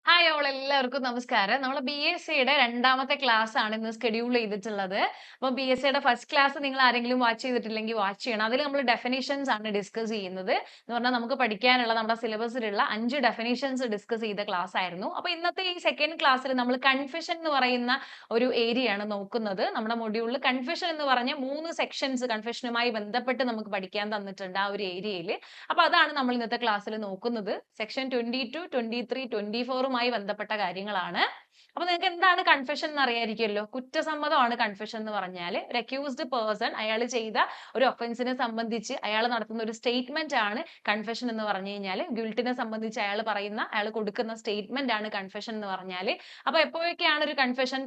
Hi all എല്ലാവർക്കും നമസ്കാരം. നമ്മൾ ബി.എസ്.സിയുടെ രണ്ടാമത്തെ ക്ലാസ് ആണ് ഇന്ന് ഷെഡ്യൂൾ ചെയ്തിട്ടുള്ളത്. അപ്പോൾ ബി.എസ്.സിയുടെ ഫസ്റ്റ് ക്ലാസ് നിങ്ങൾ ആരെങ്കിലും വാച്ച് ചെയ്തിട്ടില്ലെങ്കിൽ വാച്ച് ചെയ്യണം. അതിൽ നമ്മൾ ഡെഫിനിഷൻസ് ആണ് ഡിസ്കസ് ചെയ്യുന്നത്. എന്ന് പറഞ്ഞാൽ നമുക്ക് പഠിക്കാനുള്ള നമ്മുടെ സിലബസിലുള്ള 5 ഡെഫിനിഷൻസ് ഡിസ്കസ് ചെയ്ത ക്ലാസ് ആയിരുന്നു. അപ്പോൾ ഇന്നത്തെ ഈ സെക്കൻഡ് ക്ലാസ്സിൽ നമ്മൾ കൺഫ്യൂഷൻ എന്ന് പറയുന്ന ഒരു ഏരിയ ആണ് നോക്കുന്നത്. നമ്മുടെ മൊഡ്യൂളിൽ കൺഫ്യൂഷൻ എന്ന് പറഞ്ഞ 3 സെക്ഷൻസ് കൺഫ്യൂഷനുമായി ബന്ധപ്പെട്ട് നമുക്ക് പഠിക്കാൻ തന്നിട്ടുണ്ട് ആ ഒരു ഏരിയയിൽ. അപ്പോൾ അതാണ് നമ്മൾ ഇന്നത്തെ ക്ലാസ്സിൽ നോക്കുന്നത്. സെക്ഷൻ 22, 23, 24 ബന്ധപ്പെട്ട കാര്യങ്ങളാണ്. അപ്പൊ നിങ്ങൾക്ക് എന്താണ് കൺഫെഷൻ എന്ന് അറിയായിരിക്കുമല്ലോ. കുറ്റസമ്മതമാണ് കൺഫെഷൻ എന്ന് പറഞ്ഞാൽ ഒരു അക്യൂസ്ഡ് പേഴ്സൺ അയാൾ ചെയ്ത ഒരു ഒഫൻസിനെ സംബന്ധിച്ച് അയാൾ നടത്തുന്ന ഒരു സ്റ്റേറ്റ്മെന്റ് ആണ് കൺഫെഷൻ എന്ന് പറഞ്ഞു കഴിഞ്ഞാൽ. ഗിൽറ്റിനെ സംബന്ധിച്ച് അയാൾ കൊടുക്കുന്ന സ്റ്റേറ്റ്മെന്റ് ആണ് കൺഫെഷൻ എന്ന് പറഞ്ഞാൽ. അപ്പൊ എപ്പോഴൊക്കെയാണ് ഒരു കൺഫെഷൻ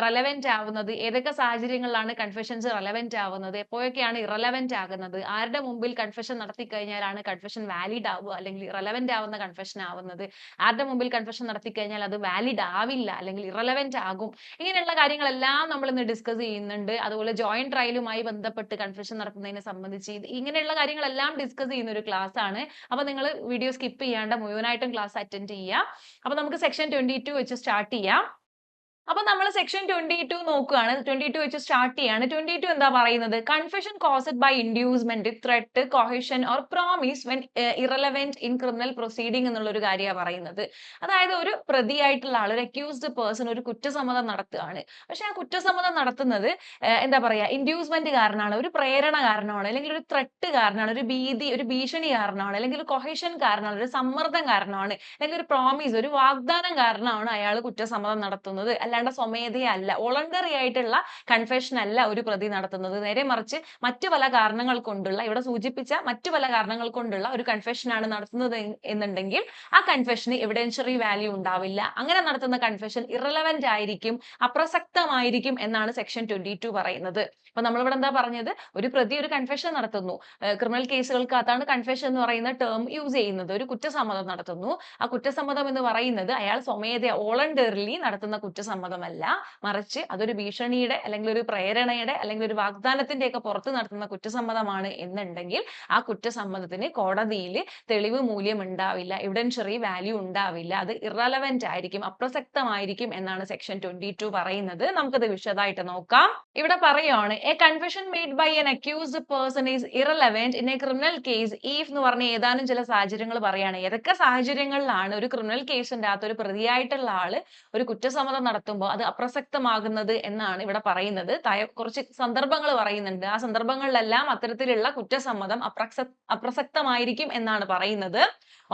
റെലവെന്റ് ആവുന്നത്, ഏതൊക്കെ സാഹചര്യങ്ങളിലാണ് കൺഫെഷൻസ് റെലവെന്റ് ആവുന്നത്, എപ്പോഴൊക്കെയാണ് ഇറലവെന്റ് ആകുന്നത്, ആരുടെ മുമ്പിൽ കൺഫെഷൻ നടത്തി കഴിഞ്ഞാലാണ് കൺഫെഷൻ വാലിഡ് ആവുക അല്ലെങ്കിൽ ഇറലവെന്റ് ആവുന്ന കൺഫെഷൻ ആവുന്നത്, ആരുടെ മുമ്പിൽ കൺഫെഷൻ നടത്തി കഴിഞ്ഞാൽ അത് വാലിഡ് ആവില്ല അല്ലെങ്കിൽ ഇറലവെന്റ് ആകും. ഇങ്ങനെയുള്ള കാര്യങ്ങളെല്ലാം നമ്മൾ ഇന്ന് ഡിസ്കസ് ചെയ്യുന്നുണ്ട്. അതുപോലെ ജോയിന്റ് ട്രയലുമായി ബന്ധപ്പെട്ട് കൺഫെഷൻ നടത്തുന്നതിനെ സംബന്ധിച്ച് ഇങ്ങനെയുള്ള കാര്യങ്ങളെല്ലാം ഡിസ്കസ് ചെയ്യുന്ന ഒരു ക്ലാസ് ആണ്. അപ്പൊ നിങ്ങൾ വീഡിയോ സ്കിപ്പ് ചെയ്യാണ്ട് മുഴുവനായിട്ടും ക്ലാസ് അറ്റൻഡ് ചെയ്യുക. അപ്പൊ നമുക്ക് സെക്ഷൻ 22 വെച്ച് സ്റ്റാർട്ട് ചെയ്യാം. അപ്പൊ നമ്മൾ സെക്ഷൻ 22 നോക്കുകയാണ്. 22 വെച്ച് സ്റ്റാർട്ട് ചെയ്യാണ്. 22 എന്താ പറയുന്നത്? Confession caused by inducement, threat, coercion or promise when irrelevant in criminal proceeding എന്നുള്ള ഒരു കാര്യമാണ് പറയുന്നത്. അതായത് ഒരു പ്രതിയായിട്ടുള്ള ആൾ, ഒരു അക്യൂസ്ഡ് പേഴ്സൺ ഒരു കുറ്റസമ്മതം നടത്തുകയാണ്. പക്ഷെ ആ കുറ്റസമ്മതം നടത്തുന്നത് എന്താ പറയാ, ഇൻഡ്യൂസ്മെന്റ് കാരണമാണ്, ഒരു പ്രേരണ കാരണമാണ്, അല്ലെങ്കിൽ ഒരു ത്രെട്ട് കാരണമാണ്, ഒരു ഭീതി, ഒരു ഭീഷണി കാരണമാണ്, അല്ലെങ്കിൽ ഒരു കൊഹഷൻ കാരണമാണ്, ഒരു സമ്മർദ്ദം കാരണമാണ്, അല്ലെങ്കിൽ ഒരു പ്രോമിസ്, ഒരു വാഗ്ദാനം കാരണമാണ് അയാൾ കുറ്റസമ്മതം നടത്തുന്നത്. അല്ലാണ്ട് സ്വമേധയല്ല, വോളണ്ടറി ആയിട്ടുള്ള കൺഫെഷൻ അല്ല ഒരു പ്രതി നടത്തുന്നത്. നേരെ മറിച്ച് മറ്റു പല കാരണങ്ങൾ കൊണ്ടുള്ള, ഇവിടെ സൂചിപ്പിച്ച മറ്റു പല കാരണങ്ങൾ കൊണ്ടുള്ള ഒരു കൺഫെഷൻ ആണ് നടത്തുന്നത് എന്നുണ്ടെങ്കിൽ ആ കൺഫെഷന് എവിഡൻഷ്യറി വാല്യൂ ഉണ്ടാവില്ല. അങ്ങനെ നടത്തുന്ന കൺഫെഷൻ ഇറലവന്റ് ആയിരിക്കും, അപ്രസക്തമായിരിക്കും എന്നാണ് സെക്ഷൻ 22 പറയുന്നത്. അപ്പൊ നമ്മളിവിടെ എന്താ പറഞ്ഞത്? ഒരു പ്രതി ഒരു കൺഫെഷൻ നടത്തുന്നു. ക്രിമിനൽ കേസുകൾക്കകത്താണ് കൺഫെഷൻ എന്ന് പറയുന്ന ടേം യൂസ് ചെയ്യുന്നത്. ഒരു കുറ്റസമ്മതം നടത്തുന്നു. ആ കുറ്റസമ്മതം എന്ന് പറയുന്നത് അയാൾ സ്വമേധയ വോളണ്ടറിലി നടത്തുന്ന കുറ്റസമ്മതമല്ല, മറിച്ച് അതൊരു ഭീഷണിയുടെ അല്ലെങ്കിൽ ഒരു പ്രേരണയുടെ അല്ലെങ്കിൽ ഒരു വാഗ്ദാനത്തിന്റെ ഒക്കെ പുറത്ത് നടത്തുന്ന കുറ്റസമ്മതമാണ് എന്നുണ്ടെങ്കിൽ ആ കുറ്റസമ്മതത്തിന് കോടതിയിൽ തെളിവ് മൂല്യം ഉണ്ടാവില്ല, എവിഡൻഷ്യറി വാല്യൂ ഉണ്ടാവില്ല, അത് ഇറലവന്റ് ആയിരിക്കും, അപ്രസക്തമായിരിക്കും എന്നാണ് സെക്ഷൻ 22 പറയുന്നത്. നമുക്കത് വിശദമായിട്ട് നോക്കാം. ഇവിടെ പറയുകയാണ്, a confession made by an accused person is irrelevant in a criminal case if എന്ന് പറഞ്ഞ ഏതാനും ചില സാഹചര്യങ്ങൾ പറയാണ്. ഏതൊക്കെ സാഹചര്യങ്ങളിലാണ് ഒരു ക്രിമിനൽ കേസിന്റെ അകത്ത് ഒരു പ്രതിയായിട്ടുള്ള ആള് ഒരു കുറ്റസമ്മതം നടത്തുമ്പോൾ അത് അപ്രസക്തമാകുന്നത് എന്നാണ് ഇവിടെ പറയുന്നത്. കുറച്ച് സന്ദർഭങ്ങൾ പറയുന്നുണ്ട്. ആ സന്ദർഭങ്ങളിലെല്ലാം അത്തരത്തിലുള്ള കുറ്റസമ്മതം അപ്രസക്തമായിരിക്കും എന്നാണ് പറയുന്നത്.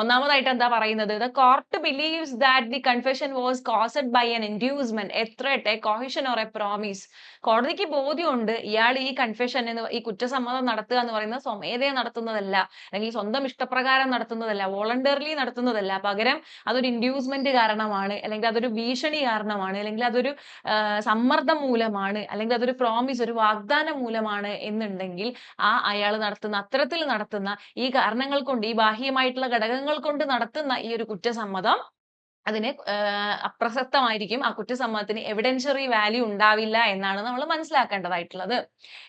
ഒന്നാമതായിട്ട് എന്താ പറയുന്നത്? The court believes that the confession was caused by an inducement, a threat, a coercion or a promise. കോടതിക്ക് ബോധ്യമുണ്ട് ഇയാൾ ഈ കൺഫെഷൻ ഈ കുറ്റസമ്മതം നടത്തുക എന്ന് പറയുന്നത് സ്വമേധയാ നടത്തുന്നതല്ല, അല്ലെങ്കിൽ സ്വന്തം ഇഷ്ടപ്രകാരം നടത്തുന്നതല്ല, വോളണ്ടറിലി നടത്തുന്നതല്ല, പകരം അതൊരു ഇൻഡ്യൂസ്മെന്റ് കാരണമാണ്, അല്ലെങ്കിൽ അതൊരു ഭീഷണി കാരണമാണ്, അല്ലെങ്കിൽ അതൊരു സമ്മർദ്ദം മൂലമാണ്, അല്ലെങ്കിൽ അതൊരു പ്രോമിസ്, ഒരു വാഗ്ദാനം മൂലമാണ് എന്നുണ്ടെങ്കിൽ അയാൾ അത്തരത്തിൽ നടത്തുന്ന ഈ കാരണങ്ങൾ കൊണ്ട്, ഈ ബാഹ്യമായിട്ടുള്ള ഘടകങ്ങൾ കൊണ്ട് നടത്തുന്ന ഈ ഒരു കുറ്റസമ്മതം അതിന് അപ്രസക്തമായിരിക്കും. ആ കുറ്റസമ്മതത്തിന് എവിഡൻഷ്യറി വാല്യൂ ഉണ്ടാവില്ല എന്നാണ് നമ്മൾ മനസ്സിലാക്കേണ്ടതായിട്ടുള്ളത്.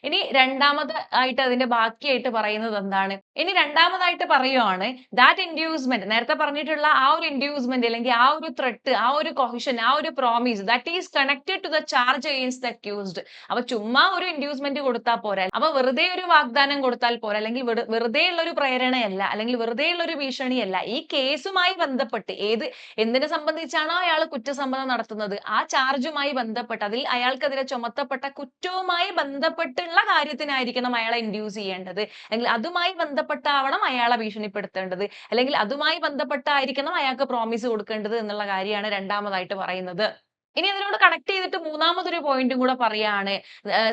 ഇനി രണ്ടാമതായിട്ട് അതിന്റെ ബാക്കിയായിട്ട് പറയുന്നത് എന്താണ്? ഇനി രണ്ടാമതായിട്ട് പറയുവാണ്, ദാറ്റ് ഇൻഡ്യൂസ്മെന്റ്, നേരത്തെ പറഞ്ഞിട്ടുള്ള ആ ഒരു ഇൻഡ്യൂസ്മെന്റ് അല്ലെങ്കിൽ ആ ഒരു ത്രെട്ട്, ആ ഒരു കൊഹിഷൻ, ആ ഒരു promise, that is connected to the charge against the accused. അപ്പൊ ചുമ്മാ ഒരു ഇൻഡ്യൂസ്മെന്റ് കൊടുത്താൽ പോരാ, അപ്പൊ വെറുതെ ഒരു വാഗ്ദാനം കൊടുത്താൽ പോരാ, അല്ലെങ്കിൽ വെറുതെ ഉള്ള ഒരു പ്രേരണയല്ല, അല്ലെങ്കിൽ വെറുതെ ഉള്ള ഒരു ഭീഷണിയല്ല. ഈ കേസുമായി ബന്ധപ്പെട്ട് എന്തിനെ സംബന്ധിച്ചാണോ അയാൾ കുറ്റസമ്മതം നടത്തുന്നത്, ആ ചാർജുമായി ബന്ധപ്പെട്ട്, അതിൽ അയാൾക്കെതിരെ ചുമത്തപ്പെട്ട കുറ്റവുമായി ബന്ധപ്പെട്ടുള്ള കാര്യത്തിനായിരിക്കണം അയാളെ ഇൻഡ്യൂസ് ചെയ്യേണ്ടത്, അല്ലെങ്കിൽ അതുമായി ബന്ധപ്പെട്ടാവണം അയാളെ ഭീഷണിപ്പെടുത്തേണ്ടത്, അല്ലെങ്കിൽ അതുമായി ബന്ധപ്പെട്ടായിരിക്കണം അയാൾക്ക് പ്രോമിസ് കൊടുക്കേണ്ടത് എന്നുള്ള കാര്യമാണ് രണ്ടാമതായിട്ട് പറയുന്നത്. ഇനി അതിനോട് കണക്ട് ചെയ്തിട്ട് മൂന്നാമതൊരു പോയിന്റും കൂടെ പറയാണ്.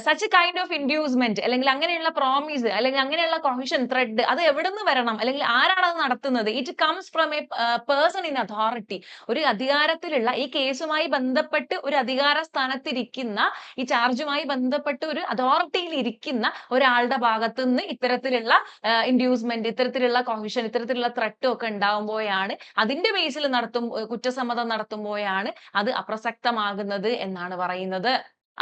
സച്ച് കൈൻഡ് ഓഫ് ഇൻഡ്യൂസ്മെന്റ്, അല്ലെങ്കിൽ അങ്ങനെയുള്ള പ്രോമിസ്, അല്ലെങ്കിൽ അങ്ങനെയുള്ള കൊഹിഷൻ, ത്രെഡ്, അത് എവിടുന്ന് വരണം, അല്ലെങ്കിൽ ആരാണ് അത് നടത്തുന്നത്? It comes from A person in authority. ഒരു അധികാരത്തിലുള്ള, ഈ കേസുമായി ബന്ധപ്പെട്ട് ഒരു അധികാര സ്ഥാനത്തിരിക്കുന്ന, ഈ ചാർജുമായി ബന്ധപ്പെട്ട് ഒരു അതോറിറ്റിയിൽ ഇരിക്കുന്ന ഒരാളുടെ ഭാഗത്തു നിന്ന് ഇത്തരത്തിലുള്ള ഇൻഡ്യൂസ്മെന്റ്, ഇത്തരത്തിലുള്ള കൊഹിഷൻ, ഇത്തരത്തിലുള്ള ത്രെട്ടും ഒക്കെ ഉണ്ടാവുമ്പോഴാണ്, അതിന്റെ ബേസിൽ കുറ്റസമ്മതം നടത്തുമ്പോഴാണ് അത് അപ്രസക്തമാകുന്നത് എന്നാണ് പറയുന്നത്.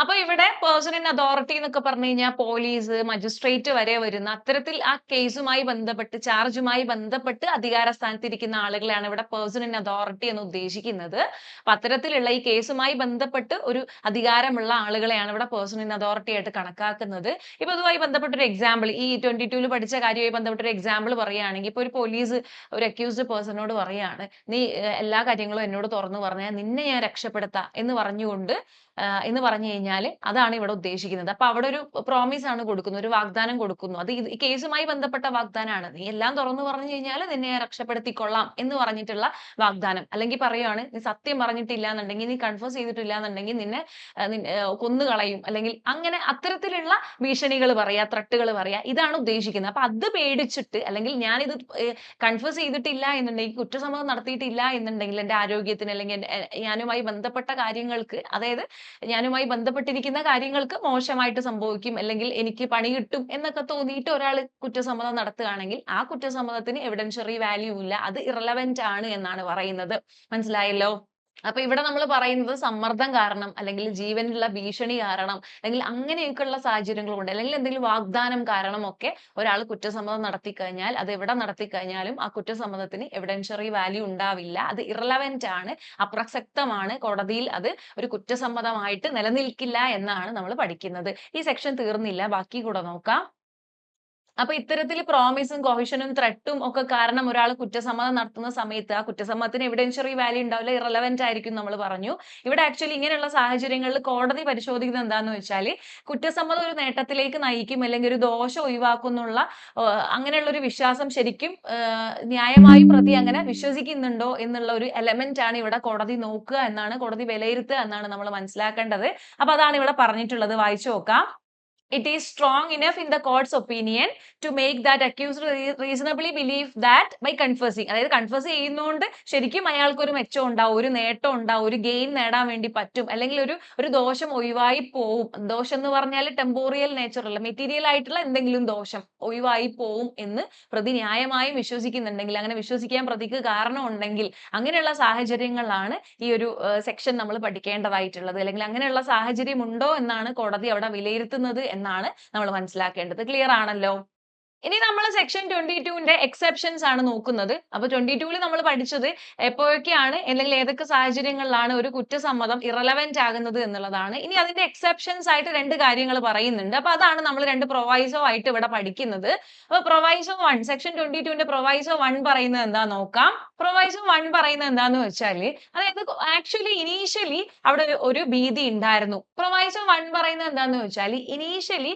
അപ്പൊ ഇവിടെ പേഴ്സൺ ഇൻ അതോറിറ്റി എന്നൊക്കെ പറഞ്ഞു കഴിഞ്ഞാൽ പോലീസ്, മജിസ്ട്രേറ്റ് വരെ വരുന്ന അത്തരത്തിൽ ആ കേസുമായി ബന്ധപ്പെട്ട് ചാർജുമായി ബന്ധപ്പെട്ട് അധികാര സ്ഥാനത്തിരിക്കുന്ന ആളുകളെയാണ് ഇവിടെ പേഴ്സൺ ഇൻ അതോറിറ്റി എന്ന് ഉദ്ദേശിക്കുന്നത്. അപ്പൊ അത്തരത്തിലുള്ള ഈ കേസുമായി ബന്ധപ്പെട്ട് ഒരു അധികാരമുള്ള ആളുകളെയാണ് ഇവിടെ പേഴ്സൺ ഇൻ അതോറിറ്റി ആയിട്ട് കണക്കാക്കുന്നത്. ഇപ്പൊ ഇതുമായി ബന്ധപ്പെട്ട ഒരു എക്സാമ്പിൾ ഈ 22 പഠിച്ച കാര്യവുമായി ബന്ധപ്പെട്ട ഒരു എക്സാമ്പിൾ പറയുകയാണെങ്കിൽ ഇപ്പൊ ഒരു പോലീസ് ഒരു അക്യൂസ്ഡ് പേഴ്സണോട് പറയാണ്, നീ എല്ലാ കാര്യങ്ങളും എന്നോട് തുറന്നു പറഞ്ഞാൽ നിന്നെ ഞാൻ രക്ഷപ്പെടുത്താം എന്ന് പറഞ്ഞുകൊണ്ട് എന്ന് പറഞ്ഞു കഴിഞ്ഞാൽ അതാണ് ഇവിടെ ഉദ്ദേശിക്കുന്നത്. അപ്പൊ അവിടെ ഒരു പ്രോമിസ് ആണ് കൊടുക്കുന്നത്, ഒരു വാഗ്ദാനം കൊടുക്കുന്നു. അത് ഈ കേസുമായി ബന്ധപ്പെട്ട വാഗ്ദാനമാണ്. നീ എല്ലാം തുറന്നു പറഞ്ഞു കഴിഞ്ഞാൽ നിന്നെ ഞാൻ രക്ഷപ്പെടുത്തിക്കൊള്ളാം എന്ന് പറഞ്ഞിട്ടുള്ള വാഗ്ദാനം. അല്ലെങ്കിൽ പറയുവാണ്, നീ സത്യം പറഞ്ഞിട്ടില്ല എന്നുണ്ടെങ്കിൽ, നീ കൺഫേസ് ചെയ്തിട്ടില്ല എന്നുണ്ടെങ്കിൽ നിന്നെ കൊന്നുകളയും, അല്ലെങ്കിൽ അങ്ങനെ അത്തരത്തിലുള്ള ഭീഷണികൾ പറയാ, ത്രട്ടുകൾ പറയാ, ഇതാണ് ഉദ്ദേശിക്കുന്നത്. അപ്പൊ അത് പേടിച്ചിട്ട്, അല്ലെങ്കിൽ ഞാനിത് കൺഫേസ് ചെയ്തിട്ടില്ല എന്നുണ്ടെങ്കിൽ, കുറ്റസമ്മതം നടത്തിയിട്ടില്ല എന്നുണ്ടെങ്കിൽ എന്റെ ആരോഗ്യത്തിന് അല്ലെങ്കിൽ ഞാനുമായി ബന്ധപ്പെട്ട കാര്യങ്ങൾക്ക്, അതായത് ഞാനുമായി ബന്ധപ്പെട്ടിരിക്കുന്ന കാര്യങ്ങൾക്ക് മോശമായിട്ട് സംഭവിക്കും, അല്ലെങ്കിൽ എനിക്ക് പണി കിട്ടും എന്നൊക്കെ തോന്നിയിട്ട് ഒരാൾ കുറ്റസമ്മതം നടത്തുകയാണെങ്കിൽ ആ കുറ്റസമ്മതത്തിന് എവിഡൻഷ്യറി വാല്യൂ ഇല്ല, അത് ഇറലവന്റ് ആണ് എന്നാണ് പറയുന്നത്. മനസ്സിലായല്ലോ? അപ്പൊ ഇവിടെ നമ്മൾ പറയുന്നത് സമ്മർദ്ദം കാരണം, അല്ലെങ്കിൽ ജീവനുള്ള ഭീഷണി കാരണം, അല്ലെങ്കിൽ അങ്ങനെയൊക്കെയുള്ള സാഹചര്യങ്ങൾ കൊണ്ട്, അല്ലെങ്കിൽ എന്തെങ്കിലും വാഗ്ദാനം കാരണം ഒക്കെ ഒരാൾ കുറ്റസമ്മതം നടത്തി കഴിഞ്ഞാൽ, അത് എവിടെ നടത്തി കഴിഞ്ഞാലും ആ കുറ്റസമ്മതത്തിന് എവിഡൻഷ്യറി വാല്യൂ ഉണ്ടാവില്ല, അത് ഇറലവന്റ് ആണ്, അപ്രസക്തമാണ്, കോടതിയിൽ അത് ഒരു കുറ്റസമ്മതമായിട്ട് നിലനിൽക്കില്ല എന്നാണ് നമ്മൾ പഠിക്കുന്നത്. ഈ സെക്ഷൻ തീർന്നില്ല, ബാക്കി കൂടെ നോക്കാം. അപ്പൊ ഇത്തരത്തിൽ പ്രോമിസും കൊഹിഷനും ത്രെട്ടും ഒക്കെ കാരണം ഒരാൾ കുറ്റസമ്മതം നടത്തുന്ന സമയത്ത് ആ കുറ്റസമ്മതത്തിന് എവിഡൻഷ്യറി വാല്യൂ ഉണ്ടാവില്ല, ഇറലവന്റ് ആയിരിക്കും നമ്മൾ പറഞ്ഞു. ഇവിടെ ആക്ച്വലി ഇങ്ങനെയുള്ള സാഹചര്യങ്ങളിൽ കോടതി പരിശോധിക്കുന്നത് എന്താന്ന് വെച്ചാൽ, കുറ്റസമ്മതം ഒരു നേട്ടത്തിലേക്ക് നയിക്കും അല്ലെങ്കിൽ ഒരു ദോഷം ഒഴിവാക്കുന്നുള്ള അങ്ങനെയുള്ള ഒരു വിശ്വാസം ശരിക്കും ന്യായമായും പ്രതി അങ്ങനെ വിശ്വസിക്കുന്നുണ്ടോ എന്നുള്ള ഒരു എലമെന്റ് ആണ് ഇവിടെ കോടതി നോക്കുക എന്നാണ്, കോടതി വിലയിരുത്തുക എന്നാണ് നമ്മൾ മനസ്സിലാക്കേണ്ടത്. അപ്പൊ അതാണ് ഇവിടെ പറഞ്ഞിട്ടുള്ളത്, വായിച്ചു നോക്കാം. It is strong enough in the court's opinion to make that accused reasonably believe that by confessing, അതായത് കൺഫസ് ചെയ്യുന്നതുകൊണ്ട് ശരിക്കും അയാൾക്ക് ഒരു മെച്ചം ഉണ്ടാവും, ഒരു നേട്ടം ഉണ്ടാവും, ഒരു ഗെയിൻ നേടാൻ വേണ്ടി പറ്റും, അല്ലെങ്കിൽ ഒരു ദോഷം ഒഴിവായി പോവും. ദോഷം എന്ന് പറഞ്ഞാൽ ടെമ്പോറിയൽ നേച്ചർ അല്ല, മെറ്റീരിയൽ ആയിട്ടുള്ള എന്തെങ്കിലും ദോഷം ഒഴിവായി പോവും എന്ന് പ്രതി ന്യായമായും വിശ്വസിക്കുന്നുണ്ടെങ്കിൽ, അങ്ങനെ വിശ്വസിക്കാൻ പ്രതിക്ക് കാരണം ഉണ്ടെങ്കിൽ, അങ്ങനെയുള്ള സാഹചര്യങ്ങളിലാണ് ഈ ഒരു സെക്ഷൻ നമ്മൾ പഠിക്കേണ്ടതായിട്ടുള്ളത്. അല്ലെങ്കിൽ അങ്ങനെയുള്ള സാഹചര്യം ഉണ്ടോ എന്നാണ് കോടതി അവിടെ വിലയിരുത്തുന്നത് എന്നാണ് നമ്മൾ മനസ്സിലാക്കേണ്ടത്. ക്ലിയർ ആണല്ലോ? ഇനി നമ്മൾ സെക്ഷൻ 22ന്റെ എക്സെപ്ഷൻസ് ആണ് നോക്കുന്നത്. അപ്പൊ 22ൽ നമ്മൾ പഠിച്ചത് എപ്പോഴൊക്കെയാണ് അല്ലെങ്കിൽ ഏതൊക്കെ സാഹചര്യങ്ങളിലാണ് ഒരു കുറ്റസമ്മതം ഇറലവന്റ് ആകുന്നത് എന്നുള്ളതാണ്. ഇനി അതിന്റെ എക്സെപ്ഷൻസ് ആയിട്ട് രണ്ട് കാര്യങ്ങൾ പറയുന്നുണ്ട്. അപ്പൊ അതാണ് നമ്മൾ രണ്ട് പ്രൊവൈസോ ആയിട്ട് ഇവിടെ പഠിക്കുന്നത്. അപ്പൊ പ്രൊവൈസോ 1, സെക്ഷൻ 22ന്റെ പ്രൊവൈസോ 1 പറയുന്നത് എന്താ നോക്കാം. പ്രൊവൈസോ 1 പറയുന്നത് എന്താന്ന് വെച്ചാല്, അതായത് ആക്ച്വലി ഇനീഷ്യലി അവിടെ ഒരു ഭീതി ഉണ്ടായിരുന്നു. പ്രൊവൈസോ 1 പറയുന്നത് എന്താന്ന് വെച്ചാൽ, ഇനീഷ്യലി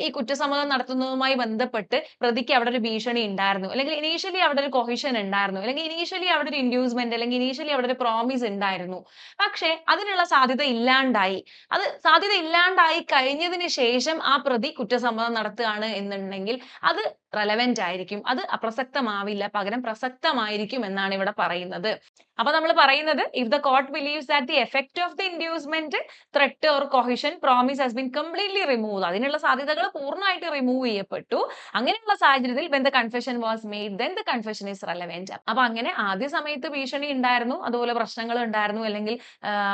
ഈ കുറ്റസമ്മതം നടത്തുന്നതുമായി ബന്ധപ്പെട്ട് പ്രതിക്ക് അവിടെ ഒരു ഭീഷണി ഉണ്ടായിരുന്നു, അല്ലെങ്കിൽ ഇനീഷ്യലി അവിടെ ഒരു കൊഹിഷൻ ഉണ്ടായിരുന്നു, അല്ലെങ്കിൽ ഇനീഷ്യലി അവിടെ ഒരു ഇൻഡ്യൂസ്മെന്റ്, അല്ലെങ്കിൽ ഇനീഷ്യലി അവിടെ ഒരു പ്രോമിസ് ഉണ്ടായിരുന്നു. പക്ഷെ അതിനുള്ള സാധ്യത ഇല്ലാണ്ടായി. അത് സാധ്യത ഇല്ലാണ്ടായി കഴിഞ്ഞതിന് ശേഷം ആ പ്രതി കുറ്റസമ്മതം നടത്തുകയാണ് എന്നുണ്ടെങ്കിൽ അത് റെലവന്റ് ആയിരിക്കും, അത് അപ്രസക്തമാവില്ല, പകരം പ്രസക്തമായിരിക്കും എന്നാണ് ഇവിടെ പറയുന്നത്. അപ്പൊ നമ്മൾ പറയുന്നത്, if the court believes that the effect of the inducement, threat or coercion, promise has been completely remove, അതിനുള്ള സാധ്യതകൾ പൂർണ്ണമായിട്ട് റിമൂവ് ചെയ്യപ്പെട്ടു. അങ്ങനെയുള്ള സാഹചര്യത്തിൽ when the confession was made, then the confession is relevant. അപ്പൊ അങ്ങനെ ആദ്യ സമയത്ത് ഭീഷണി ഉണ്ടായിരുന്നു, അതുപോലെ പ്രശ്നങ്ങൾ ഉണ്ടായിരുന്നു, അല്ലെങ്കിൽ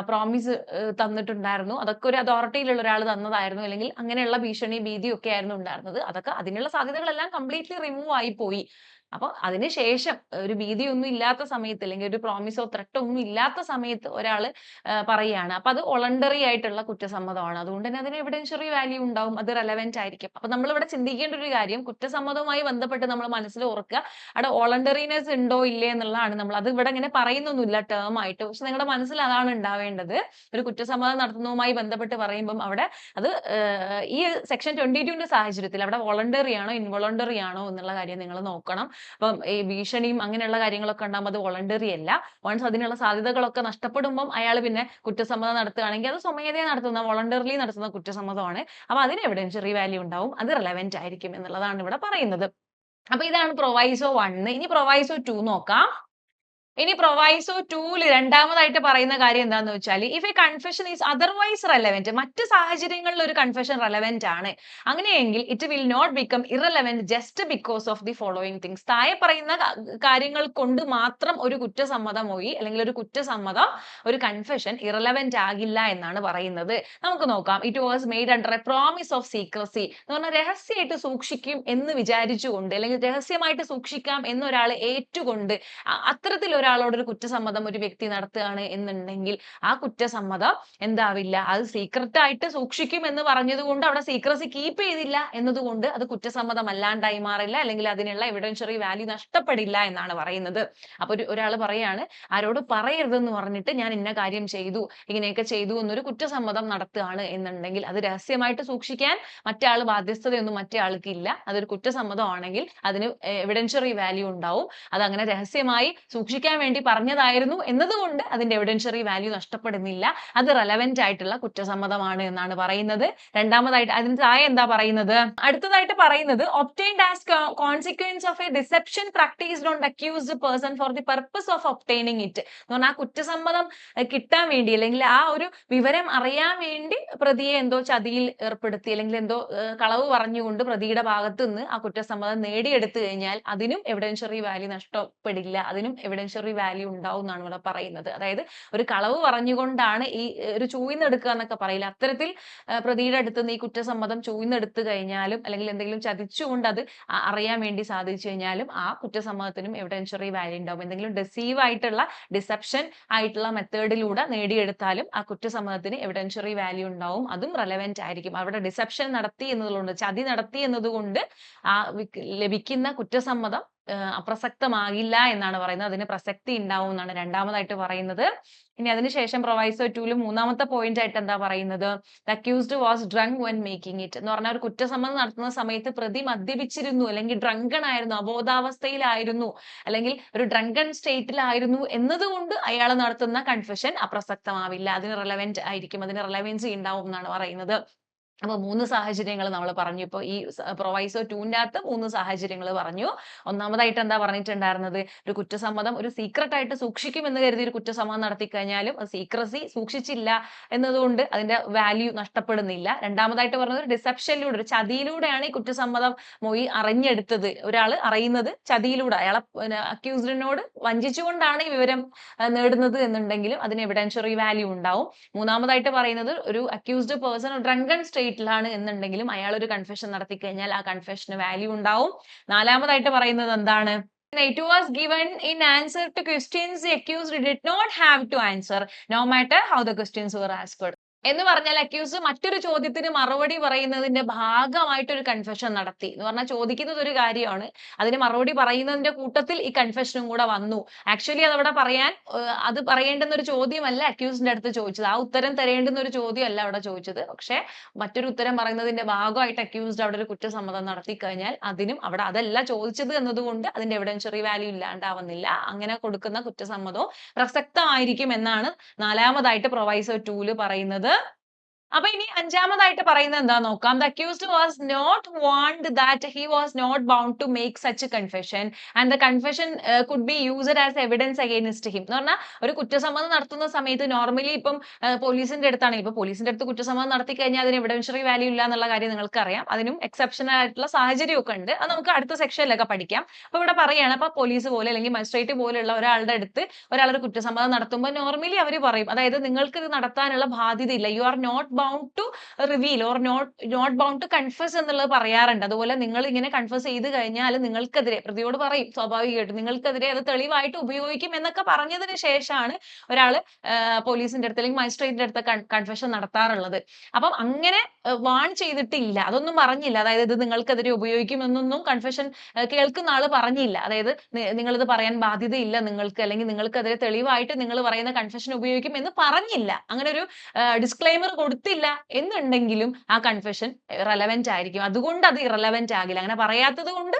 പ്രോമിസ് തന്നിട്ടുണ്ടായിരുന്നു, അതൊക്കെ ഒരു അതോറിറ്റിയിലുള്ള ഒരാൾ തന്നതായിരുന്നു, അല്ലെങ്കിൽ അങ്ങനെയുള്ള ഭീഷണി ഭീതി ഒക്കെ ആയിരുന്നു ഉണ്ടായിരുന്നത്. അതൊക്കെ അതിനുള്ള സാധ്യതകളെല്ലാം കംപ്ലീറ്റ്ലി റിമൂവ് ആയി പോയി. അപ്പൊ അതിനുശേഷം ഒരു ഭീതിയൊന്നും ഇല്ലാത്ത സമയത്ത്, അല്ലെങ്കിൽ ഒരു പ്രോമിസോ ത്രെട്ടോ ഒന്നും ഇല്ലാത്ത സമയത്ത് ഒരാള് പറയുകയാണ്, അപ്പൊ അത് വോളണ്ടറി ആയിട്ടുള്ള കുറ്റസമ്മതമാണ്. അതുകൊണ്ട് തന്നെ അതിന് എവിഡൻഷ്യറി വാല്യൂ ഉണ്ടാവും, അത് റെലവന്റ് ആയിരിക്കും. അപ്പൊ നമ്മൾ ഇവിടെ ചിന്തിക്കേണ്ട ഒരു കാര്യം, കുറ്റസമ്മതവുമായി ബന്ധപ്പെട്ട് നമ്മൾ മനസ്സിൽ ഓർക്കുക, അവിടെ വോളണ്ടറിനെസ് ഉണ്ടോ ഇല്ലേ എന്നുള്ളതാണ്. നമ്മൾ അത് ഇവിടെ ഇങ്ങനെ പറയുന്നൊന്നുമില്ല ടേം ആയിട്ട്, പക്ഷെ നിങ്ങളുടെ മനസ്സിൽ അതാണ് ഉണ്ടാവേണ്ടത്. ഒരു കുറ്റസമ്മതം നടത്തുന്നതുമായി ബന്ധപ്പെട്ട് പറയുമ്പം അവിടെ അത് ഈ സെക്ഷൻ 22ന്റെ സാഹചര്യത്തിൽ അവിടെ വോളണ്ടറി ആണോ ഇൻവോളണ്ടറി ആണോ എന്നുള്ള കാര്യം നിങ്ങൾ നോക്കണം. അപ്പം ഈ ഭീഷണിയും അങ്ങനെയുള്ള കാര്യങ്ങളൊക്കെ ഉണ്ടാകുമ്പോൾ അത് വോളണ്ടറി അല്ല. വൺസ് അതിനുള്ള സാധ്യതകളൊക്കെ നഷ്ടപ്പെടുമ്പം അയാൾ പിന്നെ കുറ്റസമ്മതം നടത്തുകയാണെങ്കിൽ അത് സ്വമേധയാ നടത്തുന്ന, വോളണ്ടറിലി നടത്തുന്ന കുറ്റസമ്മതമാണ്. അപ്പൊ അതിന് എവിഡൻഷ്യറി വാല്യൂ ഉണ്ടാവും, അത് റെലവന്റ് ആയിരിക്കും എന്നുള്ളതാണ് ഇവിടെ പറയുന്നത്. അപ്പൊ ഇതാണ് പ്രൊവൈസോ 1. ഇനി പ്രൊവൈസോ 2 നോക്കാം. ഇനി പ്രൊവൈസോ 2 രണ്ടാമതായിട്ട് പറയുന്ന കാര്യം എന്താന്ന് വെച്ചാൽ if a confession is otherwise relevant, മറ്റ് സാഹചര്യങ്ങളിൽ ഒരു കൺഫെഷൻ റെലവെന്റ് ആണ്, അങ്ങനെയെങ്കിൽ it will not become irrelevant just because of the following things. താഴെ പറയുന്ന കാര്യങ്ങൾ കൊണ്ട് മാത്രം ഒരു കുറ്റസമ്മതമൊഴി അല്ലെങ്കിൽ ഒരു കുറ്റസമ്മതം, ഒരു കൺഫെഷൻ ഇറലവെന്റ് ആകില്ല എന്നാണ് പറയുന്നത്. നമുക്ക് നോക്കാം. It was made under A promise of secrecy എന്ന് പറഞ്ഞാൽ രഹസ്യമായിട്ട് സൂക്ഷിക്കും എന്ന് വിചാരിച്ചുകൊണ്ട്, അല്ലെങ്കിൽ രഹസ്യമായിട്ട് സൂക്ഷിക്കാം എന്നൊരാൾ ഏറ്റുകൊണ്ട് അത്തരത്തിൽ ഒരാളോട് ഒരു കുറ്റസമ്മതം ഒരു വ്യക്തി നടത്തുകയാണ് എന്നുണ്ടെങ്കിൽ ആ കുറ്റസമ്മതം എന്താവില്ല, അത് സീക്രട്ട് ആയിട്ട് സൂക്ഷിക്കും എന്ന് പറഞ്ഞതുകൊണ്ട് അവിടെ സീക്രസി കീപ്പ് ചെയ്തില്ല എന്നതുകൊണ്ട് അത് കുറ്റസമ്മതം അല്ലാണ്ടായി മാറില്ല, അല്ലെങ്കിൽ അതിനുള്ള എവിഡൻഷ്യറി വാല്യൂ നഷ്ടപ്പെടില്ല എന്നാണ് പറയുന്നത്. അപ്പൊ ഒരാൾ പറയാണ് ആരോട് പറയരുതെന്ന് പറഞ്ഞിട്ട് ഞാൻ ഇന്ന കാര്യം ചെയ്തു, ഇങ്ങനെയൊക്കെ ചെയ്തു എന്നൊരു കുറ്റസമ്മതം നടത്തുകയാണ് എന്നുണ്ടെങ്കിൽ അത് രഹസ്യമായിട്ട് സൂക്ഷിക്കാൻ മറ്റേ ആൾ ബാധ്യസ്ഥതയൊന്നും മറ്റേ ആൾക്ക് ഇല്ല. അതൊരു കുറ്റസമ്മതമാണെങ്കിൽ അതിന് എവിഡൻഷ്യറി വാല്യൂ ഉണ്ടാവും. അത് അങ്ങനെ രഹസ്യമായി സൂക്ഷിക്കാൻ വേണ്ടി പറഞ്ഞതായിരുന്നു എന്നതുകൊണ്ട് അതിന്റെ എവിഡൻഷ്യറി വാല്യൂ നഷ്ടപ്പെടുന്നില്ല. അത് റെലവെന്റ് ആയിട്ടുള്ള കുറ്റസമ്മതമാണ് എന്നാണ് പറയുന്നത്. രണ്ടാമതായിട്ട് അതിന് താഴെ എന്താ പറയുന്നത്, അടുത്തതായിട്ട് പറയുന്നത് obtained as consequence of a deception practised on accused person for the purpose of obtaining it എന്ന് പറഞ്ഞാൽ ആ കുറ്റസമ്മതം കിട്ടാൻ വേണ്ടി അല്ലെങ്കിൽ ആ ഒരു വിവരം അറിയാൻ വേണ്ടി പ്രതിയെ എന്തോ ചതിയിൽ ഏർപ്പെടുത്തി അല്ലെങ്കിൽ എന്തോ കളവ് പറഞ്ഞുകൊണ്ട് പ്രതിയുടെ ഭാഗത്ത് നിന്ന് ആ കുറ്റസമ്മതം നേടിയെടുത്തു കഴിഞ്ഞാൽ അതിനും എവിഡൻഷ്യറി വാല്യൂ നഷ്ടപ്പെടില്ല, അതിനും എവിഡൻഷ്യറി വാല്യൂ ഉണ്ടാവും എന്നാണ് ഇവിടെ പറയുന്നത്. അതായത് ഒരു കളവ് പറഞ്ഞുകൊണ്ടാണ് ഈ ഒരു ചൂഴ്ന്നെടുക്കുക എന്നൊക്കെ പറയില്ല, അത്തരത്തിൽ പ്രതിയുടെ അടുത്ത് നിന്ന് ഈ കുറ്റസമ്മതം ചൂഴ്ന്നെടുത്തു കഴിഞ്ഞാലും അല്ലെങ്കിൽ എന്തെങ്കിലും ചതിച്ചുകൊണ്ട് അത് അറിയാൻ വേണ്ടി സാധിച്ചു കഴിഞ്ഞാലും ആ കുറ്റസമ്മതത്തിനും എവിഡൻഷ്യറി വാല്യൂ ഉണ്ടാവും. എന്തെങ്കിലും ഡെസീവ് ആയിട്ടുള്ള ഡിസെപ്ഷൻ ആയിട്ടുള്ള മെത്തേഡിലൂടെ നേടിയെടുത്താലും ആ കുറ്റസമ്മതത്തിന് എവിഡൻഷ്യറി വാല്യൂ ഉണ്ടാവും, അതും റെലവെന്റ് ആയിരിക്കും. അവിടെ ഡിസെപ്ഷൻ നടത്തി എന്നതുകൊണ്ട്, ചതി നടത്തി എന്നതുകൊണ്ട് ആ ലഭിക്കുന്ന കുറ്റസമ്മതം അപ്രസക്തമാകില്ല എന്നാണ് പറയുന്നത്. അതിന് പ്രസക്തി ഉണ്ടാവും എന്നാണ് രണ്ടാമതായിട്ട് പറയുന്നത്. ഇനി അതിനുശേഷം പ്രൊവൈസോ 2 മൂന്നാമത്തെ പോയിന്റ് ആയിട്ട് എന്താ പറയുന്നത്, the accused was drunk when making it എന്ന് പറഞ്ഞാൽ ഒരു കുറ്റസമ്മതം നടത്തുന്ന സമയത്ത് പ്രതി മദ്യപിച്ചിരുന്നു അല്ലെങ്കിൽ ഡ്രങ്കൺ ആയിരുന്നു, അബോധാവസ്ഥയിലായിരുന്നു അല്ലെങ്കിൽ ഒരു ഡ്രങ്കൺ സ്റ്റേറ്റിലായിരുന്നു എന്നതുകൊണ്ട് അയാൾ നടത്തുന്ന കൺഫെഷൻ അപ്രസക്തമാവില്ല, അതിന് റെലവെന്റ് ആയിരിക്കും, അതിന് റെലവൻസി ഉണ്ടാവും എന്നാണ് പറയുന്നത്. അപ്പൊ 3 സാഹചര്യങ്ങൾ നമ്മൾ പറഞ്ഞു. ഇപ്പൊ ഈ പ്രൊവൈസോ 2ന്റെ അകത്ത് 3 സാഹചര്യങ്ങൾ പറഞ്ഞു. ഒന്നാമതായിട്ട് എന്താ പറഞ്ഞിട്ടുണ്ടായിരുന്നത്, ഒരു കുറ്റസമ്മതം ഒരു സീക്രട്ട് ആയിട്ട് സൂക്ഷിക്കും എന്ന് കരുതി ഒരു കുറ്റസമ്മതം നടത്തി കഴിഞ്ഞാലും സീക്രസി സൂക്ഷിച്ചില്ല എന്നതുകൊണ്ട് അതിന്റെ വാല്യൂ നഷ്ടപ്പെടുന്നില്ല. രണ്ടാമതായിട്ട് പറഞ്ഞത് ഒരു ഡിസെപ്ഷനിലൂടെ, ഒരു ചതിയിലൂടെയാണ് ഈ കുറ്റസമ്മതം മൊഴി അറിഞ്ഞെടുത്തത്. ഒരാൾ അറിയുന്നത് ചതിയിലൂടെ, അയാളെ അക്യൂസ്ഡിനോട് വഞ്ചിച്ചുകൊണ്ടാണ് ഈ വിവരം നേടുന്നത് എന്നുണ്ടെങ്കിലും അതിന് എവിഡൻഷ്യറി വാല്യൂ ഉണ്ടാവും. മൂന്നാമതായിട്ട് പറയുന്നത് ഒരു അക്യൂസ്ഡ് പേഴ്സൺ ഡ്രങ്കൺ സ്റ്റേറ്റിലാണ് എന്നുണ്ടെങ്കിലും അയാൾ ഒരു കൺഫെഷൻ നടത്തി കഴിഞ്ഞാൽ ആ കൺഫെഷന് വാല്യൂ ഉണ്ടാവും. നാലാമതായിട്ട് പറയുന്നത് എന്താണ്, it was given in answer to questions the accused did not have to answer no matter how the questions were asked. എന്ന് പറഞ്ഞാൽ അക്യൂസ് മറ്റൊരു ചോദ്യത്തിന് മറുപടി പറയുന്നതിന്റെ ഭാഗമായിട്ട് ഒരു കൺഫെഷൻ നടത്തി എന്ന് പറഞ്ഞാൽ ചോദിക്കുന്നത് ഒരു കാര്യമാണ്, അതിന് മറുപടി പറയുന്നതിന്റെ കൂട്ടത്തിൽ ഈ കൺഫെഷനും കൂടെ വന്നു. ആക്ച്വലി അതവിടെ പറയാൻ അത് പറയേണ്ടുന്ന ഒരു ചോദ്യമല്ല അക്യൂസിന്റെ അടുത്ത് ചോദിച്ചത്, ആ ഉത്തരം തരേണ്ടുന്ന ഒരു ചോദ്യമല്ല അവിടെ ചോദിച്ചത്. പക്ഷെ മറ്റൊരു ഉത്തരം പറയുന്നതിന്റെ ഭാഗമായിട്ട് അക്യൂസ്ഡ് അവിടെ ഒരു കുറ്റസമ്മതം നടത്തി കഴിഞ്ഞാൽ അതിനും അവിടെ അതല്ല ചോദിച്ചത് എന്നതുകൊണ്ട് അതിന്റെ എവിഡൻഷ്യറി വാല്യൂ ഇല്ലാണ്ടാവുന്നില്ല. അങ്ങനെ കൊടുക്കുന്ന കുറ്റസമ്മതവും പ്രസക്തമായിരിക്കും എന്നാണ് നാലാമതായിട്ട് പ്രൊവൈസോ 2 പറയുന്നത്. അപ്പൊ ഇനി അഞ്ചാമതായിട്ട് പറയുന്നത് എന്താ നോക്കാം. The accused was not warned that he was not bound to make such a confession and the confession could be used as evidence against him എന്ന് പറഞ്ഞാൽ ഒരു കുറ്റസമ്മതം നടത്തുന്ന സമയത്ത് നോർമലി ഇപ്പം പോലീസിന്റെ അടുത്താണ്, ഇപ്പൊ പോലീസിന്റെ അടുത്ത് കുറ്റസമ്മതം നടത്തി കഴിഞ്ഞാൽ അതിന് എവിഡൻഷ്യറി വാല്യൂ ഇല്ല എന്നുള്ള കാര്യം നിങ്ങൾക്ക് അറിയാം. അതിനും എക്സെപ്ഷണൽ ആയിട്ടുള്ള സാഹചര്യമൊക്കെ ഉണ്ട്, അത് നമുക്ക് അടുത്ത സെക്ഷനിലൊക്കെ പഠിക്കാം. അപ്പൊ ഇവിടെ പറയാണ്, അപ്പൊ പോലീസ് പോലെ അല്ലെങ്കിൽ മജിസ്ട്രേറ്റ് പോലെയുള്ള ഒരാളുടെ അടുത്ത് ഒരാളൊരു കുറ്റസമ്മതം നടത്തുമ്പോൾ നോർമലി അവർ പറയും, അതായത് നിങ്ങൾക്ക് ഇത് നടത്താനുള്ള ബാധ്യതയില്ല, you are not bound to reveal or not bound to confess എന്നുള്ളത് പറയാറുണ്ട്. അതുപോലെ നിങ്ങൾ ഇങ്ങനെ കൺഫസ് ചെയ്ത് കഴിഞ്ഞാൽ നിങ്ങൾക്കെതിരെ പ്രതിയോട് പറയും സ്വാഭാവികമായിട്ടും നിങ്ങൾക്കെതിരെ അത് തെളിവായിട്ട് ഉപയോഗിക്കും എന്നൊക്കെ പറഞ്ഞതിന് ശേഷമാണ് ഒരാൾ പോലീസിന്റെ അടുത്ത് അല്ലെങ്കിൽ മജിസ്ട്രേറ്റിന്റെ അടുത്ത് കൺഫെഷൻ നടത്താറുള്ളത്. അപ്പം അങ്ങനെ വാൺ ചെയ്തിട്ടില്ല, അതൊന്നും പറഞ്ഞില്ല. അതായത് ഇത് നിങ്ങൾക്കെതിരെ ഉപയോഗിക്കും എന്നൊന്നും കൺഫെഷൻ കേൾക്കുന്ന ആള് പറഞ്ഞില്ല. അതായത് നിങ്ങളിത് പറയാൻ ബാധ്യതയില്ല നിങ്ങൾക്ക്, അല്ലെങ്കിൽ നിങ്ങൾക്കെതിരെ തെളിവായിട്ട് നിങ്ങൾ പറയുന്ന കൺഫെഷൻ ഉപയോഗിക്കും എന്ന് പറഞ്ഞില്ല. അങ്ങനെ ഒരു ഡിസ്ക്ലെയിമർ കൊടുത്തില്ല എന്നുണ്ടെങ്കിലും ആ കൺഫെഷൻ റെലവെന്റ് ആയിരിക്കും, അതുകൊണ്ട് അത് ഇറലവെന്റ് ആകില്ല. അങ്ങനെ പറയാത്തത് കൊണ്ട്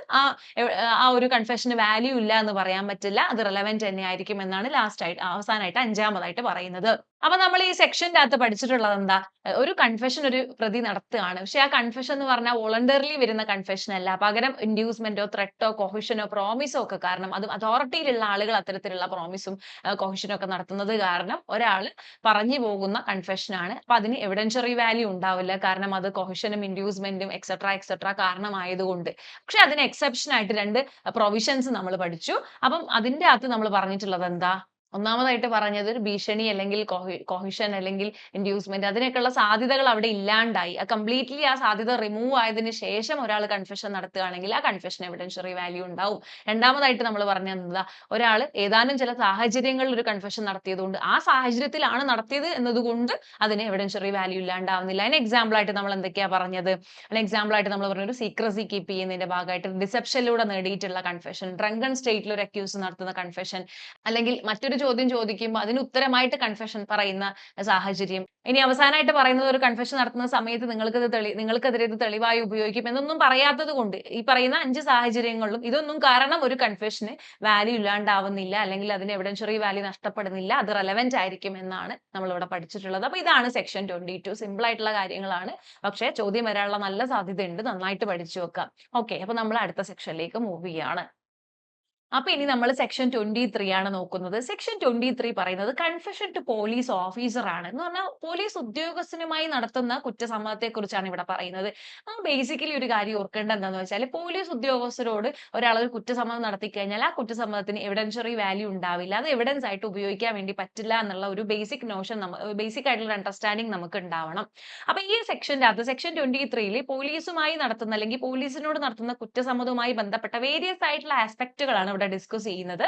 ആ ഒരു കൺഫെഷന് വാല്യൂ ഇല്ല എന്ന് പറയാൻ പറ്റില്ല, അത് റെലവെന്റ് തന്നെ ആയിരിക്കും എന്നാണ് ലാസ്റ്റ് ആയിട്ട് അവസാനമായിട്ട് അഞ്ചാമതായിട്ട് പറയുന്നത്. അപ്പൊ നമ്മൾ ഈ സെക്ഷന്റെ അകത്ത് പഠിച്ചിട്ടുള്ളത് എന്താ? ഒരു കൺഫെഷൻ ഒരു പ്രതി നടത്തുകയാണ്. പക്ഷെ ആ കൺഫെഷൻ എന്ന് പറഞ്ഞാൽ വോളണ്ടറിലി വരുന്ന കൺഫെഷൻ അല്ല. പകരം ഇൻഡ്യൂസ്മെന്റോ, ത്രെട്ടോ, കൊഹിഷനോ, പ്രോമിസോ ഒക്കെ കാരണം അതും അതോറിറ്റിയിലുള്ള ആളുകൾ അത്തരത്തിലുള്ള പ്രോമിസും കൊഹിഷനും ഒക്കെ നടത്തുന്നത് കാരണം ഒരാൾ പറഞ്ഞു പോകുന്ന കൺഫെഷൻ ആണ്. അപ്പൊ അതിന് എവിഡൻഷ്യറി വാല്യൂ ഉണ്ടാവില്ല. കാരണം അത് കൊഹിഷനും ഇൻഡ്യൂസ്മെന്റും എക്സെട്ര കാരണമായതുകൊണ്ട്. പക്ഷെ അതിന് എക്സെപ്ഷൻ ആയിട്ട് 2 പ്രൊവിഷൻസ് നമ്മൾ പഠിച്ചു. അപ്പം അതിന്റെ അകത്ത് നമ്മൾ പറഞ്ഞിട്ടുള്ളത് എന്താ? ഒന്നാമതായിട്ട് പറഞ്ഞത് ഒരു ഭീഷണി അല്ലെങ്കിൽ കൊഹിഷൻ അല്ലെങ്കിൽ ഇൻഡ്യൂസ്മെന്റ് അതിനൊക്കെയുള്ള സാധ്യതകൾ അവിടെ ഇല്ലാണ്ടായി. കംപ്ലീറ്റ്ലി ആ സാധ്യത റിമൂവ് ആയതിനു ശേഷം ഒരാൾ കൺഫെഷൻ നടത്തുകയാണെങ്കിൽ ആ കൺഫെഷൻ എവിഡൻഷ്യറി വാല്യൂ ഉണ്ടാവും. രണ്ടാമതായിട്ട് നമ്മൾ പറഞ്ഞത് എന്താ? ഒരാൾ ഏതാനും ചില സാഹചര്യങ്ങളിൽ ഒരു കൺഫെഷൻ നടത്തിയതുകൊണ്ട് ആ സാഹചര്യത്തിലാണ് നടത്തിയത് എന്നതുകൊണ്ട് അതിന് എവിഡൻഷ്യറി വാല്യൂ ഇല്ലാണ്ടാവുന്നില്ല. അതിന് എക്സാമ്പിൾ ആയിട്ട് നമ്മൾ എന്തൊക്കെയാ പറഞ്ഞത്? അതിന് എക്സാമ്പിൾ ആയിട്ട് നമ്മൾ പറഞ്ഞ ഒരു സീക്രസി കീപ്പ് ചെയ്യുന്നതിന്റെ ഭാഗമായിട്ട് ഡിസെപ്ഷനിലൂടെ നേടിയിട്ടുള്ള കൺഫെഷൻ, ഡ്രങ്കൺ സ്റ്റേറ്റിൽ ഒരു അക്യൂസ് നടത്തുന്ന കൺഫെഷൻ, അല്ലെങ്കിൽ മറ്റൊരു ചോദ്യം ചോദിക്കുമ്പോൾ അതിന് ഉത്തരമായിട്ട് കൺഫെഷൻ പറയുന്ന സാഹചര്യം. ഇനി അവസാനമായിട്ട് പറയുന്നത് ഒരു കൺഫെഷൻ നടത്തുന്ന സമയത്ത് നിങ്ങൾക്കെതിരെ ഇത് തെളിവായി ഉപയോഗിക്കും എന്നൊന്നും പറയാത്തത് കൊണ്ട് ഈ പറയുന്ന 5 സാഹചര്യങ്ങളിലും ഇതൊന്നും കാരണം ഒരു കൺഫെഷന് വാല്യൂ ഇല്ലാണ്ടാവുന്നില്ല, അല്ലെങ്കിൽ അതിന് എവിഡൻഷ്യറി വാല്യൂ നഷ്ടപ്പെടുന്നില്ല, അത് റെലവന്റ് ആയിരിക്കും എന്നാണ് നമ്മൾ ഇവിടെ പഠിച്ചിട്ടുള്ളത്. അപ്പൊ ഇതാണ് സെക്ഷൻ 22. സിമ്പിൾ ആയിട്ടുള്ള കാര്യങ്ങളാണ്, പക്ഷേ ചോദ്യം വരാനുള്ള നല്ല സാധ്യതയുണ്ട്. നന്നായിട്ട് പഠിച്ചു വെക്കാം. ഓക്കെ, അപ്പൊ നമ്മൾ അടുത്ത സെക്ഷനിലേക്ക് മൂവ് ചെയ്യാണ്. അപ്പൊ ഇനി നമ്മൾ സെക്ഷൻ 23 ആണ് നോക്കുന്നത്. സെക്ഷൻ 23 പറയുന്നത് കൺഫെഷൻ ടു പോലീസ് ഓഫീസർ ആണ്. എന്ന് പറഞ്ഞാൽ പോലീസ് ഉദ്യോഗസ്ഥനുമായി നടത്തുന്ന കുറ്റസമ്മതത്തെ കുറിച്ചാണ് ഇവിടെ പറയുന്നത്. ബേസിക്കലി ഒരു കാര്യം ഓർക്കേണ്ടത് എന്താണെന്ന് വെച്ചാൽ പോലീസ് ഉദ്യോഗസ്ഥരോട് ഒരാൾ ഒരു കുറ്റസമ്മതം നടത്തി കഴിഞ്ഞാൽ ആ കുറ്റസമ്മതത്തിന് എവിഡൻഷ്യറി വാല്യൂ ഉണ്ടാവില്ല. അത് എവിഡൻസ് ആയിട്ട് ഉപയോഗിക്കാൻ വേണ്ടി പറ്റില്ല എന്നുള്ള ഒരു ബേസിക് നോഷൻ ബേസിക് ആയിട്ടുള്ള അണ്ടർസ്റ്റാൻഡിങ് നമുക്ക് ഉണ്ടാവണം. അപ്പൊ ഈ സെക്ഷന്റെ അകത്ത് സെക്ഷൻ 23 പോലീസുമായി നടത്തുന്ന അല്ലെങ്കിൽ പോലീസിനോട് നടത്തുന്ന കുറ്റസമ്മതവുമായി ബന്ധപ്പെട്ട വേരിയസ് ആയിട്ടുള്ള ആസ്പെക്റ്റുകളാണ് ഇവിടെ ഡിസ്കസ് ചെയ്യുന്നത്.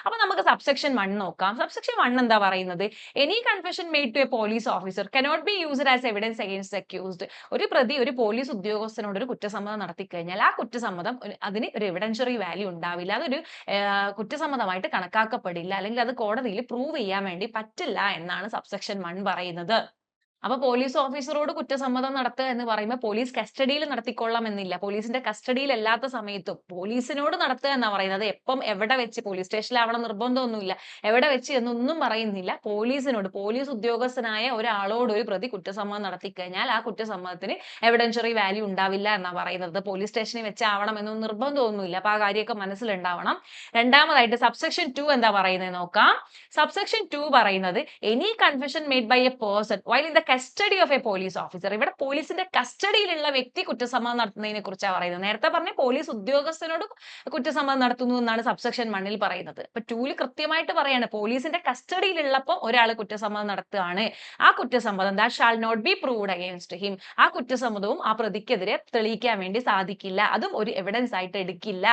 അപ്പൊ നമുക്ക് സബ്സെക്ഷൻ 1 നോക്കാം. സബ്സെക്ഷൻ 1 എന്താ പറയുന്നത്? Any confession made to a police officer cannot be used as evidence against accused. ഒരു പ്രതി ഒരു പോലീസ് ഉദ്യോഗസ്ഥനോട് ഒരു കുറ്റസമ്മതം നടത്തി കഴിഞ്ഞാൽ ആ കുറ്റസമ്മതം അതിന് ഒരു എവിഡൻഷ്യറി വാല്യൂ ഉണ്ടാവില്ല. അതൊരു കുറ്റസമ്മതമായിട്ട് കണക്കാക്കപ്പെടില്ല, അല്ലെങ്കിൽ അത് കോടതിയിൽ പ്രൂവ് ചെയ്യാൻ വേണ്ടി പറ്റില്ല എന്നാണ് സബ്സെക്ഷൻ 1 പറയുന്നത്. അപ്പൊ പോലീസ് ഓഫീസറോട് കുറ്റസമ്മതം നടത്തുക എന്ന് പറയുമ്പോൾ പോലീസ് കസ്റ്റഡിയിൽ നടത്തിക്കൊള്ളാം എന്നില്ല. പോലീസിന്റെ കസ്റ്റഡിയിൽ അല്ലാത്ത സമയത്തും പോലീസിനോട് നടത്തുക എന്നാ പറയുന്നത്. എപ്പം എവിടെ വെച്ച്, പോലീസ് സ്റ്റേഷനിലാവണം നിർബന്ധമൊന്നുമില്ല, എവിടെ വെച്ച് എന്നൊന്നും പറയുന്നില്ല. പോലീസിനോട്, പോലീസ് ഉദ്യോഗസ്ഥനായ ഒരാളോട് ഒരു പ്രതി കുറ്റസമ്മതം നടത്തി കഴിഞ്ഞാൽ ആ കുറ്റസമ്മതത്തിന് എവിഡൻഷ്യറി വാല്യൂ ഉണ്ടാവില്ല എന്നാ പറയുന്നത്. പോലീസ് സ്റ്റേഷനിൽ വെച്ചാവണം എന്നൊന്നും നിർബന്ധമൊന്നുമില്ല. അപ്പൊ ആ കാര്യമൊക്കെ മനസ്സിലുണ്ടാവണം. രണ്ടാമതായിട്ട് സബ്സെക്ഷൻ 2 എന്താ പറയുന്നത് നോക്കാം. സബ്സെക്ഷൻ 2 പറയുന്നത് any confession made by a person while in the custody of a police officer. ഇവിടെ പോലീസിന്റെ കസ്റ്റഡിയിലുള്ള വ്യക്തി കുറ്റസമ്മതം നടത്തുന്നതിനെ കുറിച്ചാണ് പറയുന്നത്. നേരത്തെ പറഞ്ഞ പോലീസ് ഉദ്യോഗസ്ഥനോട് കുറ്റസമ്മതം നടത്തുന്നു എന്നാണ് സബ്സെക്ഷൻ 1 പറയുന്നത്. ഇപ്പൊ 2 കൃത്യമായിട്ട് പറയാണ് പോലീസിന്റെ കസ്റ്റഡിയിലുള്ളപ്പോൾ ഒരാൾ കുറ്റസമ്മതം നടത്തുകയാണ്, ആ കുറ്റസമ്മതം that shall not be proved against him, ആ കുറ്റസമ്മതവും ആ പ്രതിക്കെതിരെ തെളിയിക്കാൻ വേണ്ടി സാധിക്കില്ല, അതും ഒരു എവിഡൻസ് ആയിട്ട് എടുക്കില്ല,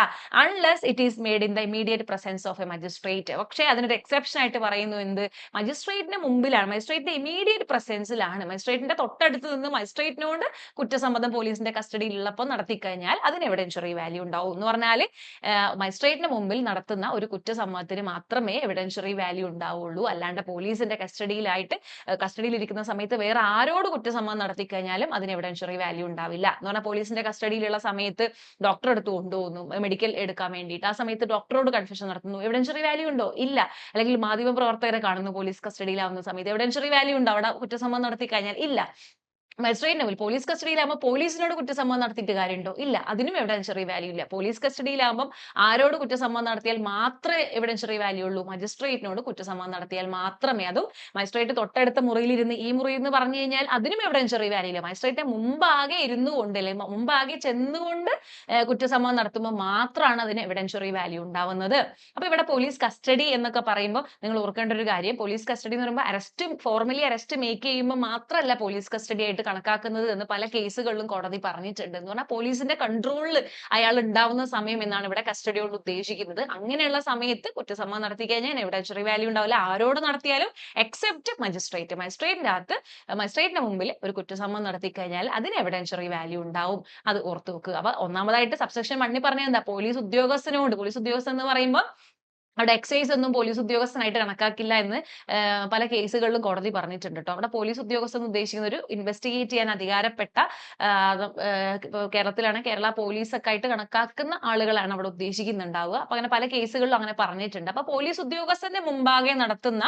unless it is made in the immediate presence of a magistrate. പക്ഷേ അതിനൊരു എക്സെപ്ഷൻ ആയിട്ട് പറയുന്നു, എന്ത്? മജിസ്ട്രേറ്റിന്റെ മുമ്പിലാണ്, മജിസ്ട്രേറ്റിന്റെ ഇമ്മീഡിയറ്റ് പ്രസൻസിലാണ്, മജിസ്ട്രേറ്റിന്റെ തൊട്ടടുത്ത് നിന്ന് മജിസ്ട്രേറ്റിനോട് കുറ്റസമ്മതം പോലീസിന്റെ കസ്റ്റഡിയിലുള്ളപ്പോൾ നടത്തി കഴിഞ്ഞാൽ അതിന് എവിഡൻഷ്യറി വാല്യൂ ഉണ്ടാവും. എന്ന് പറഞ്ഞാൽ മജിസ്ട്രേറ്റിന് മുമ്പിൽ നടത്തുന്ന ഒരു കുറ്റസമ്മതത്തിന് മാത്രമേ എവിഡൻഷ്യറി വാല്യൂ ഉണ്ടാവുള്ളൂ. അല്ലാണ്ട് പോലീസിന്റെ കസ്റ്റഡിയിൽ ഇരിക്കുന്ന സമയത്ത് വേറെ ആരോട് കുറ്റസമ്മതം നടത്തി കഴിഞ്ഞാലും അതിന് എവിഡൻഷ്യറി വാല്യൂ ഉണ്ടാവില്ല. എന്ന് പറഞ്ഞാൽ പോലീസിന്റെ കസ്റ്റഡിയിലുള്ള സമയത്ത് ഡോക്ടർ അടുത്ത് കൊണ്ടുപോകുന്നു മെഡിക്കൽ എടുക്കാൻ വേണ്ടിയിട്ട്, ആ സമയത്ത് ഡോക്ടറോട് കൺഫെഷൻ നടത്തുന്നു, എവിഡൻഷ്യറി വാല്യൂ ഉണ്ടോ? ഇല്ല. അല്ലെങ്കിൽ മാധ്യമ പ്രവർത്തകരെ കാണുന്നു പോലീസ് കസ്റ്റഡിയിലാവുന്ന സമയത്ത്, എവിഡൻഷ്യറി വാല്യൂ ഉണ്ടോ അവിടെ കുറ്റസമ്മതം നടത്തി കഴിഞ്ഞാൽ? ഇല്ല. മജിസ്ട്രേറ്റിന്റെ മുമ്പിൽ പോലീസ് കസ്റ്റഡിയിലാകുമ്പോൾ പോലീസിനോട് കുറ്റസമ്മതം നടത്തിയിട്ട് കാര്യമുണ്ടോ? ഇല്ല. അതിനും എവിഡൻഷ്യറി വാല്യൂ ഇല്ല. പോലീസ് കസ്റ്റഡിയിലാകുമ്പോൾ ആരോട് കുറ്റസമ്മതം നടത്തിയാൽ മാത്രമേ എവിഡൻഷ്യറി വാല്യൂ ഉള്ളൂ? മജിസ്ട്രേറ്റിനോട് കുറ്റസമ്മതം നടത്തിയാൽ മാത്രമേ. അതും മജിസ്ട്രേറ്റ് തൊട്ടടുത്ത മുറിയിലിരുന്ന്, ഈ മുറി എന്ന് പറഞ്ഞു കഴിഞ്ഞാൽ അതിനും എവിഡൻഷ്യറി വാല്യൂ ഇല്ല. മജിസ്ട്രേറ്റിന്റെ മുമ്പാകെ ഇരുന്നു കൊണ്ട്, അല്ലെ മുമ്പാകെ ചെന്നുകൊണ്ട് കുറ്റസമ്മതം നടത്തുമ്പോൾ മാത്രമാണ് അതിന് എവിഡൻഷ്യറി വാല്യൂ ഉണ്ടാവുന്നത്. അപ്പൊ ഇവിടെ പോലീസ് കസ്റ്റഡി എന്നൊക്കെ പറയുമ്പോൾ നിങ്ങൾ ഓർക്കേണ്ട ഒരു കാര്യം, പോലീസ് കസ്റ്റഡി എന്ന് പറയുമ്പോൾ ഫോർമലി അറസ്റ്റ് മേക്ക് ചെയ്യുമ്പോൾ മാത്രമല്ല പോലീസ് കസ്റ്റഡി ആയിട്ട് കണക്കാക്കുന്നത് എന്ന് പല കേസുകളിലും കോടതി പറഞ്ഞിട്ടുണ്ട്. എന്ന് പറഞ്ഞാൽ പോലീസിന്റെ കൺട്രോളിൽ അയാൾ ഉണ്ടാവുന്ന സമയം എന്നാണ് ഇവിടെ കസ്റ്റഡി കൊണ്ട് ഉദ്ദേശിക്കുന്നത്. അങ്ങനെയുള്ള സമയത്ത് കുറ്റസമ്മതം നടത്തി കഴിഞ്ഞാൽ എവിഡൻഷ്യറി വാല്യൂ ഉണ്ടാവില്ല, ആരോട് നടത്തിയാലും എക്സെപ്റ്റ് മജിസ്ട്രേറ്റിന്റെ മുമ്പിൽ ഒരു കുറ്റസമ്മതം നടത്തി കഴിഞ്ഞാൽ അതിന് എവിഡൻഷ്യറി വാല്യൂ ഉണ്ടാവും. അത് ഓർത്തു വെക്കുക. അപ്പൊ ഒന്നാമതായിട്ട് സബ്സെക്ഷൻ 1 പറഞ്ഞത് എന്താ? പോലീസ് ഉദ്യോഗസ്ഥൻ എന്ന് പറയുമ്പോൾ അവിടെ എക്സൈസ് ഒന്നും പോലീസ് ഉദ്യോഗസ്ഥനായിട്ട് കണക്കാക്കില്ല എന്ന് പല കേസുകളിലും കോടതി പറഞ്ഞിട്ടുണ്ട് ട്ടോ. അവിടെ പോലീസ് ഉദ്യോഗസ്ഥൻ എന്ന് ഉദ്ദേശിക്കുന്നത് ഒരു ഇൻവെസ്റ്റിഗേറ്റ് ചെയ്യാൻ അധികാരപ്പെട്ട കേരളത്തിലാണ് കേരള പോലീസ് ഒക്കെ ആയിട്ട് കണക്കാക്കുന്ന ആളുകളാണ് അവിടെ ഉദ്ദേശിക്കുന്നുണ്ടാവുക. അപ്പൊ അങ്ങനെ പല കേസുകളിലും അങ്ങനെ പറഞ്ഞിട്ടുണ്ട്. അപ്പൊ പോലീസ് ഉദ്യോഗസ്ഥന്റെ മുമ്പാകെ നടത്തുന്ന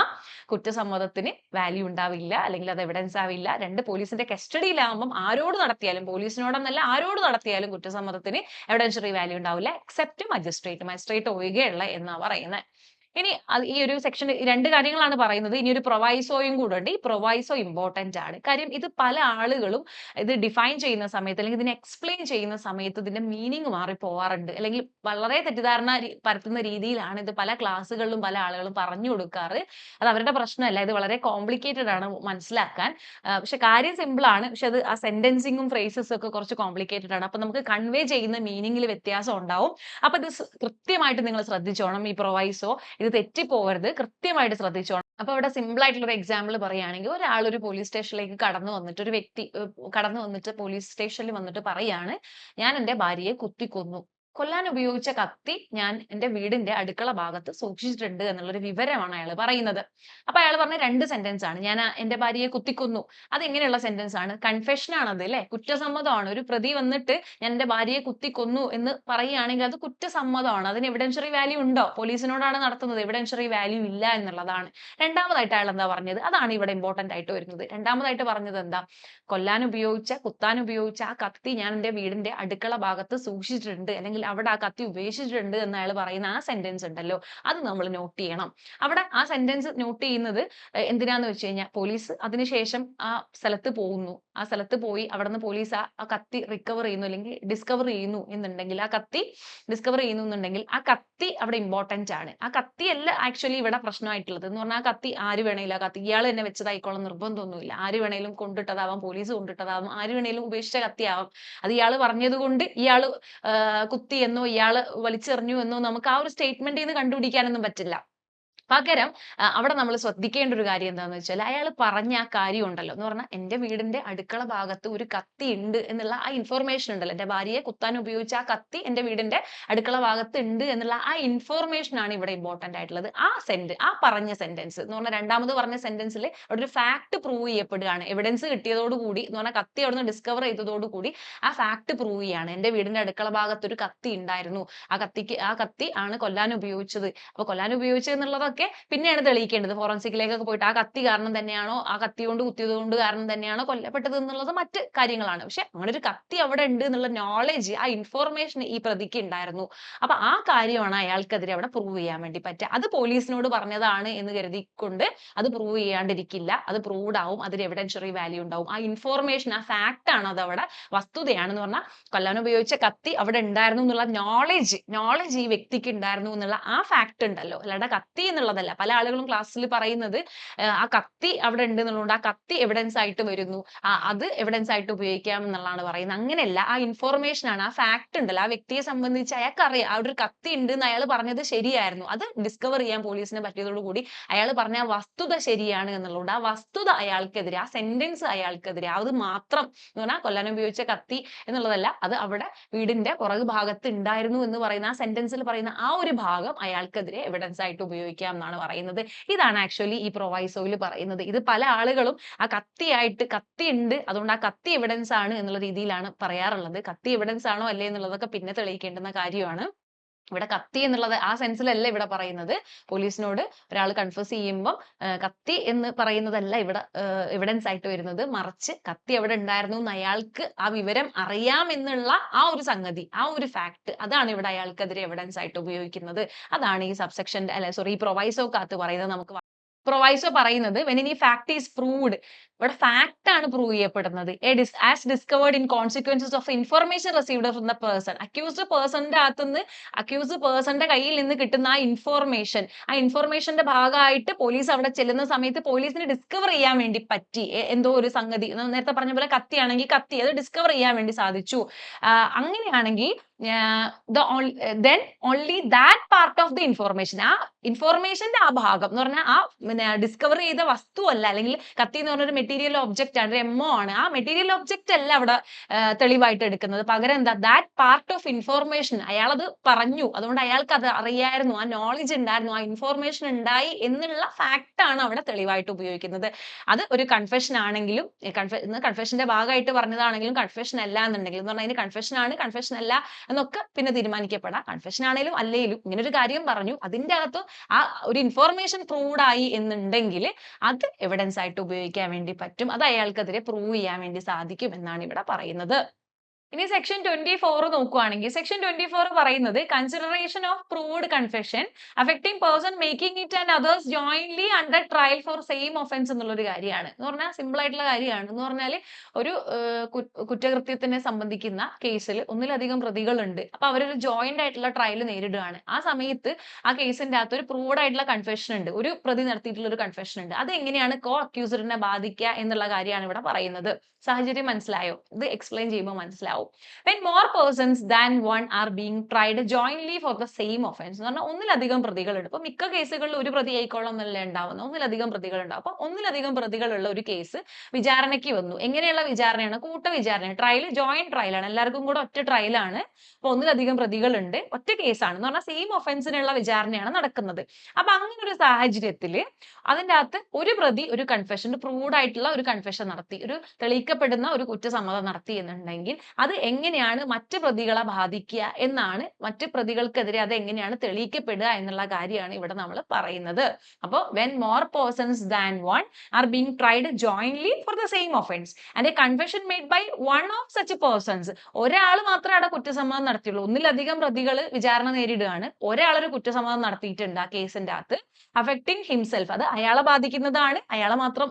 കുറ്റസമ്മതത്തിന് വാല്യൂ ഉണ്ടാവില്ല, അല്ലെങ്കിൽ അത് എവിഡൻസ് ആവില്ല. രണ്ട് പോലീസിന്റെ കസ്റ്റഡിയിലാവുമ്പം ആരോട് നടത്തിയാലും, പോലീസിനോടെന്നല്ല ആരോട് നടത്തിയാലും കുറ്റസമ്മതത്തിന് എവിഡൻഷ്യറി വാല്യൂ ഉണ്ടാവില്ല, എക്സെപ്റ്റ് മജിസ്ട്രേറ്റ് ഒഴികെയുള്ള എന്നാ പറയുന്നത്. ഇനി ഈ ഒരു സെക്ഷൻ 2 കാര്യങ്ങളാണ് പറയുന്നത്. ഇനി ഒരു പ്രൊവൈസോയും കൂടെ ഉണ്ട്. ഈ പ്രൊവൈസോ ഇമ്പോർട്ടന്റ് ആണ്. കാര്യം ഇത് പല ആളുകളും ഇത് ഡിഫൈൻ ചെയ്യുന്ന സമയത്ത്, അല്ലെങ്കിൽ ഇതിനെ എക്സ്പ്ലെയിൻ ചെയ്യുന്ന സമയത്ത് ഇതിന്റെ മീനിങ് മാറി പോവാറുണ്ട്, അല്ലെങ്കിൽ വളരെ തെറ്റിദ്ധാരണ പരത്തുന്ന രീതിയിലാണ് ഇത് പല ക്ലാസ്സുകളിലും പല ആളുകളും പറഞ്ഞു കൊടുക്കാറ്. അത് അവരുടെ പ്രശ്നമല്ല, ഇത് വളരെ കോംപ്ലിക്കേറ്റഡ് ആണ് മനസ്സിലാക്കാൻ. പക്ഷെ കാര്യം സിമ്പിൾ ആണ്, പക്ഷെ അത് ആ സെന്റൻസിങ്ങും ഫ്രേസസും ഒക്കെ കുറച്ച് കോംപ്ലിക്കേറ്റഡ് ആണ്. അപ്പൊ നമുക്ക് കൺവേ ചെയ്യുന്ന മീനിങ്ങിൽ വ്യത്യാസം ഉണ്ടാവും. അപ്പൊ ഇത് കൃത്യമായിട്ട് നിങ്ങൾ ശ്രദ്ധിച്ചോണം. ഈ പ്രൊവൈസോ ഇത് തെറ്റിപ്പോകരുത്, കൃത്യമായിട്ട് ശ്രദ്ധിച്ചോണം. അപ്പൊ ഇവിടെ സിമ്പിൾ ആയിട്ടുള്ള ഒരു എക്സാമ്പിൾ പറയുകയാണെങ്കിൽ, ഒരാൾ ഒരു പോലീസ് സ്റ്റേഷനിലേക്ക് കടന്നു വന്നിട്ട്, ഒരു വ്യക്തി കടന്നു വന്നിട്ട് പോലീസ് സ്റ്റേഷനിൽ വന്നിട്ട് പറയാണ്, ഞാൻ എൻ്റെ ഭാര്യയെ കുത്തിക്കൊന്നു, കൊല്ലാൻ ഉപയോഗിച്ച കത്തി ഞാൻ എൻ്റെ വീടിന്റെ അടുക്കള ഭാഗത്ത് സൂക്ഷിച്ചിട്ടുണ്ട് എന്നുള്ളൊരു വിവരമാണ് അയാൾ പറയുന്നത്. അപ്പൊ അയാൾ പറഞ്ഞ 2 സെന്റൻസ് ആണ്. ഞാൻ എൻ്റെ ഭാര്യയെ കുത്തിക്കൊന്നു. അത് എങ്ങനെയുള്ള സെന്റൻസ് ആണ്? കൺഫെഷൻ ആണത് അല്ലെ, കുറ്റസമ്മതമാണ്. ഒരു പ്രതി വന്നിട്ട് ഞാൻ എൻ്റെ ഭാര്യയെ കുത്തിക്കൊന്നു എന്ന് പറയുകയാണെങ്കിൽ അത് കുറ്റസമ്മതമാണ്. അതിന് എവിഡൻഷ്യറി വാല്യൂ ഉണ്ടോ? പോലീസിനോടാണ് നടത്തുന്നത്, എവിഡൻഷ്യറി വാല്യൂ ഇല്ല എന്നുള്ളതാണ്. രണ്ടാമതായിട്ട് അയാൾ എന്താ പറഞ്ഞത്? അതാണ് ഇവിടെ ഇമ്പോർട്ടന്റ് ആയിട്ട് വരുന്നത്. രണ്ടാമതായിട്ട് പറഞ്ഞത് എന്താ? കുത്താൻ ഉപയോഗിച്ച ആ കത്തി ഞാൻ എൻ്റെ വീടിന്റെ അടുക്കള ഭാഗത്ത് സൂക്ഷിച്ചിട്ടുണ്ട്, അല്ലെങ്കിൽ അവിടെ ആ കത്തി ഉപേക്ഷിച്ചിട്ടുണ്ട് എന്ന് അയാൾ പറയുന്ന ആ സെന്റൻസ് ഉണ്ടല്ലോ, അത് നമ്മൾ നോട്ട് ചെയ്യണം. അവിടെ ആ സെന്റൻസ് നോട്ട് ചെയ്യുന്നത് എന്തിനാന്ന് വെച്ച് കഴിഞ്ഞാൽ, പോലീസ് അതിനുശേഷം ആ സ്ഥലത്ത് പോകുന്നു. ആ സ്ഥലത്ത് പോയി അവിടെ നിന്ന് പോലീസ് ആ കത്തി റിക്കവർ ചെയ്യുന്നു, അല്ലെങ്കിൽ ഡിസ്കവർ ചെയ്യുന്നു എന്നുണ്ടെങ്കിൽ, ആ കത്തി ഡിസ്കവർ ചെയ്യുന്നു എന്നുണ്ടെങ്കിൽ ആ കത്തി അവിടെ ഇമ്പോർട്ടന്റ് ആണ്. ആ കത്തിയല്ല ആക്ച്വലി ഇവിടെ പ്രശ്നമായിട്ടുള്ളത്. എന്ന് പറഞ്ഞാൽ ആ കത്തി ആര് വേണേലും, ആ കത്തി ഇയാൾ തന്നെ വെച്ചതായിക്കോളം നിർബന്ധമൊന്നുമില്ല. ആര് വേണേലും കൊണ്ടിട്ടതാവാം, പോലീസ് കൊണ്ടിട്ടതാവാം, ആര് വേണേലും ഉപേക്ഷിച്ച കത്തിയാവാം. അത് ഇയാൾ പറഞ്ഞത് കൊണ്ട് ഇയാൾ കുത്തി എന്നോ ഇയാൾ വലിച്ചെറിഞ്ഞു എന്നോ നമുക്ക് ആ ഒരു സ്റ്റേറ്റ്മെന്റിൽ നിന്ന് കണ്ടുപിടിക്കാനൊന്നും പറ്റില്ല. പകരം അവിടെ നമ്മൾ ശ്രദ്ധിക്കേണ്ട ഒരു കാര്യം എന്താന്ന് വെച്ചാൽ, അയാൾ പറഞ്ഞ ആ കാര്യം ഉണ്ടല്ലോ, എന്ന് പറഞ്ഞാൽ എൻ്റെ വീടിന്റെ അടുക്കള ഭാഗത്ത് ഒരു കത്തി ഉണ്ട് എന്നുള്ള ആ ഇൻഫോർമേഷൻ ഉണ്ടല്ലോ, എൻ്റെ ഭാര്യയെ കുത്താൻ ഉപയോഗിച്ച ആ കത്തി എൻ്റെ വീടിന്റെ അടുക്കള ഭാഗത്ത് ഉണ്ട് എന്നുള്ള ആ ഇൻഫോർമേഷൻ ആണ് ഇവിടെ ഇമ്പോർട്ടന്റ് ആയിട്ടുള്ളത്. ആ പറഞ്ഞ സെന്റൻസ് എന്ന് പറഞ്ഞാൽ, രണ്ടാമത് പറഞ്ഞ സെന്റൻസിൽ അവിടെ ഒരു ഫാക്ട് പ്രൂവ് ചെയ്യപ്പെടുകയാണ്. എവിഡൻസ് കിട്ടിയതോടുകൂടി, എന്ന് പറഞ്ഞാൽ കത്തി അവിടുന്ന് ഡിസ്കവർ ചെയ്തതോടുകൂടി ആ ഫാക്ട് പ്രൂവ് ചെയ്യാണ്. എൻ്റെ വീടിന്റെ അടുക്കള ഭാഗത്ത് ഒരു കത്തി ഉണ്ടായിരുന്നു, ആ കത്തി ആണ് കൊല്ലാൻ ഉപയോഗിച്ചത്. അപ്പൊ കൊല്ലാൻ ഉപയോഗിച്ചത് എന്നുള്ളതൊക്കെ പിന്നെയാണ് തെളിയിക്കേണ്ടത്. ഫോറൻസിക്കിലേക്കൊക്കെ പോയിട്ട് ആ കത്തി കാരണം തന്നെയാണോ, ആ കത്തി കൊണ്ട് കുത്തിയത് കൊണ്ട് കാരണം തന്നെയാണോ കൊല്ലപ്പെട്ടത് എന്നുള്ളത് മറ്റ് കാര്യങ്ങളാണ്. പക്ഷെ അങ്ങനെ ഒരു കത്തി അവിടെ ഉണ്ട് എന്നുള്ള നോളജ്, ആ ഇൻഫോർമേഷൻ ഈ പ്രതിക്ക് ഉണ്ടായിരുന്നു. അപ്പൊ ആ കാര്യമാണ് അയാൾക്കെതിരെ അവിടെ പ്രൂവ് ചെയ്യാൻ വേണ്ടി പറ്റുക. അത് പോലീസിനോട് പറഞ്ഞതാണ് എന്ന് കരുതിക്കൊണ്ട് അത് പ്രൂവ് ചെയ്യാണ്ടിരിക്കില്ല. അത് പ്രൂവ്ഡ് ആവും, അതിന് എവിഡൻഷ്യറി വാല്യൂ ഉണ്ടാവും. ആ ഇൻഫോർമേഷൻ, ആ ഫാക്ട് ആണ് അത് അവിടെ വസ്തുതയാണെന്ന് പറഞ്ഞാൽ, കൊല്ലാൻ ഉപയോഗിച്ച കത്തി അവിടെ ഉണ്ടായിരുന്നു എന്നുള്ള നോളജ് ഈ വ്യക്തിക്ക് ഉണ്ടായിരുന്നു എന്നുള്ള ആ ഫാക്ട് ഉണ്ടല്ലോ, അല്ലാണ്ട് കത്തി എന്നുള്ളതല്ല. പല ആളുകളും ക്ലാസ്സിൽ പറയുന്നത് ആ കത്തി അവിടെ ഉണ്ട് എന്നുള്ളതുകൊണ്ട് ആ കത്തി എവിഡൻസ് ആയിട്ട് വരുന്നു, അത് എവിഡൻസ് ആയിട്ട് ഉപയോഗിക്കാം എന്നുള്ളതാണ് പറയുന്നത്. അങ്ങനെയല്ല, ആ ഇൻഫോർമേഷൻ ആണ്, ആ ഫാക്ട് ഉണ്ടല്ലോ, ആ വ്യക്തിയെ സംബന്ധിച്ച് അയാൾക്ക് അറിയാം അവിടെ ഒരു കത്തി ഉണ്ട് എന്ന് അയാൾ പറഞ്ഞത് ശരിയായിരുന്നു. അത് ഡിസ്കവർ ചെയ്യാൻ പോലീസിന് പറ്റിയതോടുകൂടി അയാൾ പറഞ്ഞ ആ വസ്തുത ശരിയാണ് എന്നുള്ളതുകൊണ്ട് ആ വസ്തുത അയാൾക്കെതിരെ, ആ സെന്റൻസ് അയാൾക്കെതിരെ, അത് മാത്രം എന്ന് പറഞ്ഞാൽ കൊല്ലാൻ ഉപയോഗിച്ച കത്തി എന്നുള്ളതല്ല, അത് അവിടെ വീടിന്റെ പുറകു ഭാഗത്ത് ഉണ്ടായിരുന്നു എന്ന് പറയുന്ന ആ സെന്റൻസിൽ പറയുന്ന ആ ഒരു ഭാഗം അയാൾക്കെതിരെ എവിഡൻസ് ആയിട്ട് ഉപയോഗിക്കാം എന്നാണ് പറയുന്നത്. ഇതാണ് ആക്ച്വലി ഈ പ്രൊവൈസോയിൽ പറയുന്നത്. ഇത് പല ആളുകളും ആ കത്തി ഉണ്ട് അതുകൊണ്ട് ആ കത്തി എവിഡൻസ് ആണ് എന്നുള്ള രീതിയിലാണ് പറയാറുള്ളത്. കത്തി എവിഡൻസ് ആണോ അല്ലേ എന്നുള്ളതൊക്കെ പിന്നെ തെളിയിക്കേണ്ടുന്ന കാര്യമാണ്. ഇവിടെ കത്തി എന്നുള്ളത് ആ സെൻസിലല്ല ഇവിടെ പറയുന്നത്. പോലീസിനോട് ഒരാൾ കൺഫസ് ചെയ്യുമ്പോൾ കത്തി എന്ന് പറയുന്നതല്ല ഇവിടെ എവിഡൻസ് ആയിട്ട് വരുന്നത്. മറിച്ച് കത്തി എവിടെ ഉണ്ടായിരുന്നു എന്ന് അയാൾക്ക് ആ വിവരം അറിയാം എന്നുള്ള ആ ഒരു സംഗതി, ആ ഒരു ഫാക്ട്, അതാണ് ഇവിടെ അയാൾക്കെതിരെ എവിഡൻസ് ആയിട്ട് ഉപയോഗിക്കുന്നത്. അതാണ് ഈ സബ്സെക്ഷൻ ഈ പ്രൊവൈസോക്കകത്ത് പറയുന്നത്. നമുക്ക് പ്രൊവൈസോ പറയുന്നത് when any fact is proved, ഇവിടെ ഫാക്ട് ആണ് പ്രൂവ് ചെയ്യപ്പെടുന്നത്. As discovered in consequences of information received from the person. Accused പേഴ്സന്റെ അകത്തുനിന്ന്, അക്യൂസ്ഡ് പേഴ്സന്റെ കയ്യിൽ നിന്ന് കിട്ടുന്ന ആ ഇൻഫോർമേഷന്റെ ഭാഗമായിട്ട് പോലീസ് അവിടെ ചെല്ലുന്ന സമയത്ത് പോലീസിന് ഡിസ്കവർ ചെയ്യാൻ വേണ്ടി പറ്റി എന്തോ ഒരു സംഗതി. നേരത്തെ പറഞ്ഞ പോലെ കത്തിയാണെങ്കിൽ കത്തി, അത് ഡിസ്കവർ ചെയ്യാൻ വേണ്ടി സാധിച്ചു. അങ്ങനെയാണെങ്കിൽ then only that part of the information, ആ ഇൻഫോർമേഷന്റെ ആ ഭാഗം എന്ന് പറഞ്ഞാൽ ആ ഡിസ്കവർ ചെയ്ത വസ്തു അല്ല, അല്ലെങ്കിൽ കത്തി എന്ന് പറഞ്ഞൊരു മെറ്റീരിയൽ ഒബ്ജക്റ്റ് ആണ്, ഒരു എംഒ ആണ്. ആ മെറ്റീരിയൽ ഒബ്ജക്റ്റ് അല്ല അവിടെ തെളിവായിട്ട് എടുക്കുന്നത്. പകരം എന്താ, ദാറ്റ് പാർട്ട് ഓഫ് ഇൻഫോർമേഷൻ, അയാൾ അത് പറഞ്ഞു, അതുകൊണ്ട് അയാൾക്ക് അത് അറിയായിരുന്നു, ആ നോളജ് ഉണ്ടായിരുന്നു, ആ ഇൻഫോർമേഷൻ ഉണ്ടായി എന്നുള്ള ഫാക്ട് ആണ് അവിടെ തെളിവായിട്ട് ഉപയോഗിക്കുന്നത്. അത് ഒരു കൺഫെഷൻ ആണെങ്കിലും കൺഫെഷന്റെ ഭാഗമായിട്ട് പറഞ്ഞതാണെങ്കിലും കൺഫെഷൻ അല്ല എന്നുണ്ടെങ്കിൽ എന്ന് പറഞ്ഞാൽ അതിന് കൺഫെഷൻ ആണ് കൺഫെഷൻ അല്ല എന്നൊക്കെ പിന്നെ തീരുമാനിക്കപ്പെടാം. കൺഫെഷൻ ആണെങ്കിലും അല്ലേലും ഇങ്ങനെ ഒരു കാര്യം പറഞ്ഞു, അതിന്റെ അകത്ത് ആ ഒരു ഇൻഫോർമേഷൻ പ്രൂവ്ഡ് ആയി എന്നുണ്ടെങ്കിൽ അത് എവിഡൻസ് ആയിട്ട് ഉപയോഗിക്കാൻ വേണ്ടി പറ്റും, അത് അയാൾക്കെതിരെ പ്രൂവ് ചെയ്യാൻ വേണ്ടി സാധിക്കും എന്നാണ് ഇവിടെ പറയുന്നത്. ഇനി സെക്ഷൻ 24 നോക്കുകയാണെങ്കിൽ സെക്ഷൻ 24 പറയുന്നത് consideration of proved confession affecting person making it and others jointly under trial for same offence എന്നുള്ളൊരു കാര്യമാണ്. എന്ന് പറഞ്ഞാൽ സിമ്പിൾ ആയിട്ടുള്ള കാര്യമാണ്. എന്ന് പറഞ്ഞാൽ ഒരു കുറ്റകൃത്യത്തിനെ സംബന്ധിക്കുന്ന കേസിൽ ഒന്നിലധികം പ്രതികളുണ്ട്. അപ്പൊ അവരൊരു ജോയിന്റ് ആയിട്ടുള്ള ട്രയൽ നേരിടുകയാണ്. ആ സമയത്ത് ആ കേസിന്റെ അകത്ത് ഒരു പ്രൂവ്ഡ് ആയിട്ടുള്ള കൺഫെഷൻ ഉണ്ട്, ഒരു പ്രതി നടത്തിയിട്ടുള്ള ഒരു കൺഫെഷൻ ഉണ്ട്. അത് എങ്ങനെയാണ് കോ അക്യൂസറിനെ ബാധിക്കുക എന്നുള്ള കാര്യമാണ് ഇവിടെ പറയുന്നത്. സാഹചര്യം മനസ്സിലായോ? ഇത് എക്സ്പ്ലെയിൻ ചെയ്യുമ്പോൾ മനസ്സിലാവും. When more persons than one are being tried jointly for the same offense, എന്ന് പറഞ്ഞാൽ ഒന്നിലധികം പ്രതികളുണ്ട്. ഇപ്പൊ മിക്ക കേസുകളിൽ ഒരു പ്രതി ആയിക്കോളം എന്നല്ല ഉണ്ടാവുന്നത്, ഒന്നിലധികം പ്രതികളുണ്ടാവും. അപ്പൊ ഒന്നിലധികം പ്രതികളുള്ള ഒരു കേസ് വിചാരണയ്ക്ക് വന്നു. എങ്ങനെയുള്ള വിചാരണയാണ്? കൂട്ട വിചാരണ, ട്രയൽ ജോയിന്റ് ട്രയലാണ്, എല്ലാവർക്കും കൂടെ ഒറ്റ ട്രയലാണ്. അപ്പൊ ഒന്നിലധികം പ്രതികളുണ്ട്, ഒറ്റ കേസാണ് എന്ന് പറഞ്ഞാൽ സെയിം ഒഫൻസിനുള്ള വിചാരണയാണ് നടക്കുന്നത്. അപ്പൊ അങ്ങനെ ഒരു സാഹചര്യത്തിൽ അതിന്റെ അകത്ത് ഒരു പ്രതി ഒരു കൺഫെഷൻ, പ്രൂവ്ഡ് ആയിട്ടുള്ള ഒരു കൺഫെഷൻ നടത്തി, ഒരു തെളിയിക്കപ്പെടുന്ന ഒരു കുറ്റസമ്മതം നടത്തി എന്നുണ്ടെങ്കിൽ അത് എങ്ങനെയാണ് മറ്റ് പ്രതികളെ ബാധിക്കുക എന്നാണ്, മറ്റ് പ്രതികൾക്കെതിരെ അത് എങ്ങനെയാണ് തെളിയിക്കപ്പെടുക എന്നുള്ള കാര്യമാണ് ഇവിടെ നമ്മൾ പറയുന്നത്. അപ്പോൾ when more persons than one are being tried jointly for the same offense and a confession made by one of such persons, ഒരാൾ മാത്രമേ അവിടെ കുറ്റസമ്മതം നടത്തിയുള്ളൂ, ഒന്നിലധികം പ്രതികൾ വിചാരണ നേരിടുകയാണ്, ഒരാളൊരു കുറ്റസമ്മതം നടത്തിയിട്ടുണ്ട് ആ കേസിന്റെ അകത്ത്, affecting himself, അത് അയാളെ ബാധിക്കുന്നതാണ്, അയാളെ മാത്രം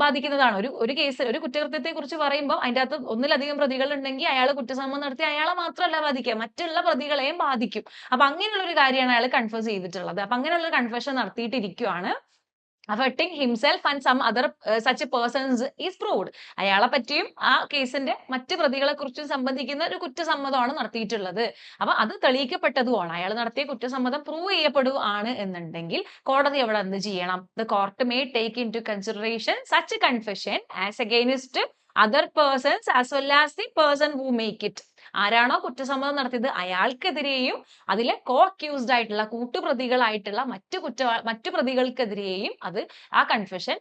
ബാധിക്കുന്നതാണ്. ഒരു കേസ്, ഒരു കുറ്റകൃത്യത്തെ കുറിച്ച് പറയുമ്പോൾ അതിന്റെ അകത്ത് ഒന്നിലധികം പ്രതികൾ ഉണ്ടെങ്കിൽ അയാൾ കുറ്റസമ്മതം നടത്തി അയാളെ മാത്രമല്ല ബാധിക്കുക, മറ്റുള്ള പ്രതികളെയും ബാധിക്കും. അപ്പൊ അങ്ങനെയുള്ള ഒരു കാര്യമാണ് അയാൾ കൺഫ്യൂസ് ചെയ്തിട്ടുള്ളത്. അപ്പൊ അങ്ങനെയുള്ള confession നടത്തിയിട്ടിരിക്കുകയാണ്. affecting himself and some other such persons is proved, അയാളെ പറ്റിയും ആ കേസിന്റെ മറ്റ് പ്രതികളെ കുറിച്ചും സംബന്ധിക്കുന്ന ഒരു കുറ്റസമ്മതമാണ് നടത്തിയിട്ടുള്ളത്. അപ്പൊ അത് തെളിയിക്കപ്പെട്ടതുമാണ്, അയാൾ നടത്തിയ കുറ്റസമ്മതം പ്രൂവ് ചെയ്യപ്പെടുകയാണ് എന്നുണ്ടെങ്കിൽ കോടതി അവിടെ എന്ത് ചെയ്യണം? The court may take into consideration such confession as against other persons as well as the person who make it. ആരാണോ കുറ്റസമ്മതം നടത്തിയത് അയാൾക്കെതിരെയും അതിലെ കോ അക്യൂസ്ഡ് ആയിട്ടുള്ള കൂട്ടുപ്രതികളായിട്ടുള്ള മറ്റു പ്രതികൾക്കെതിരെയും അത് ആ കൺഫെഷൻ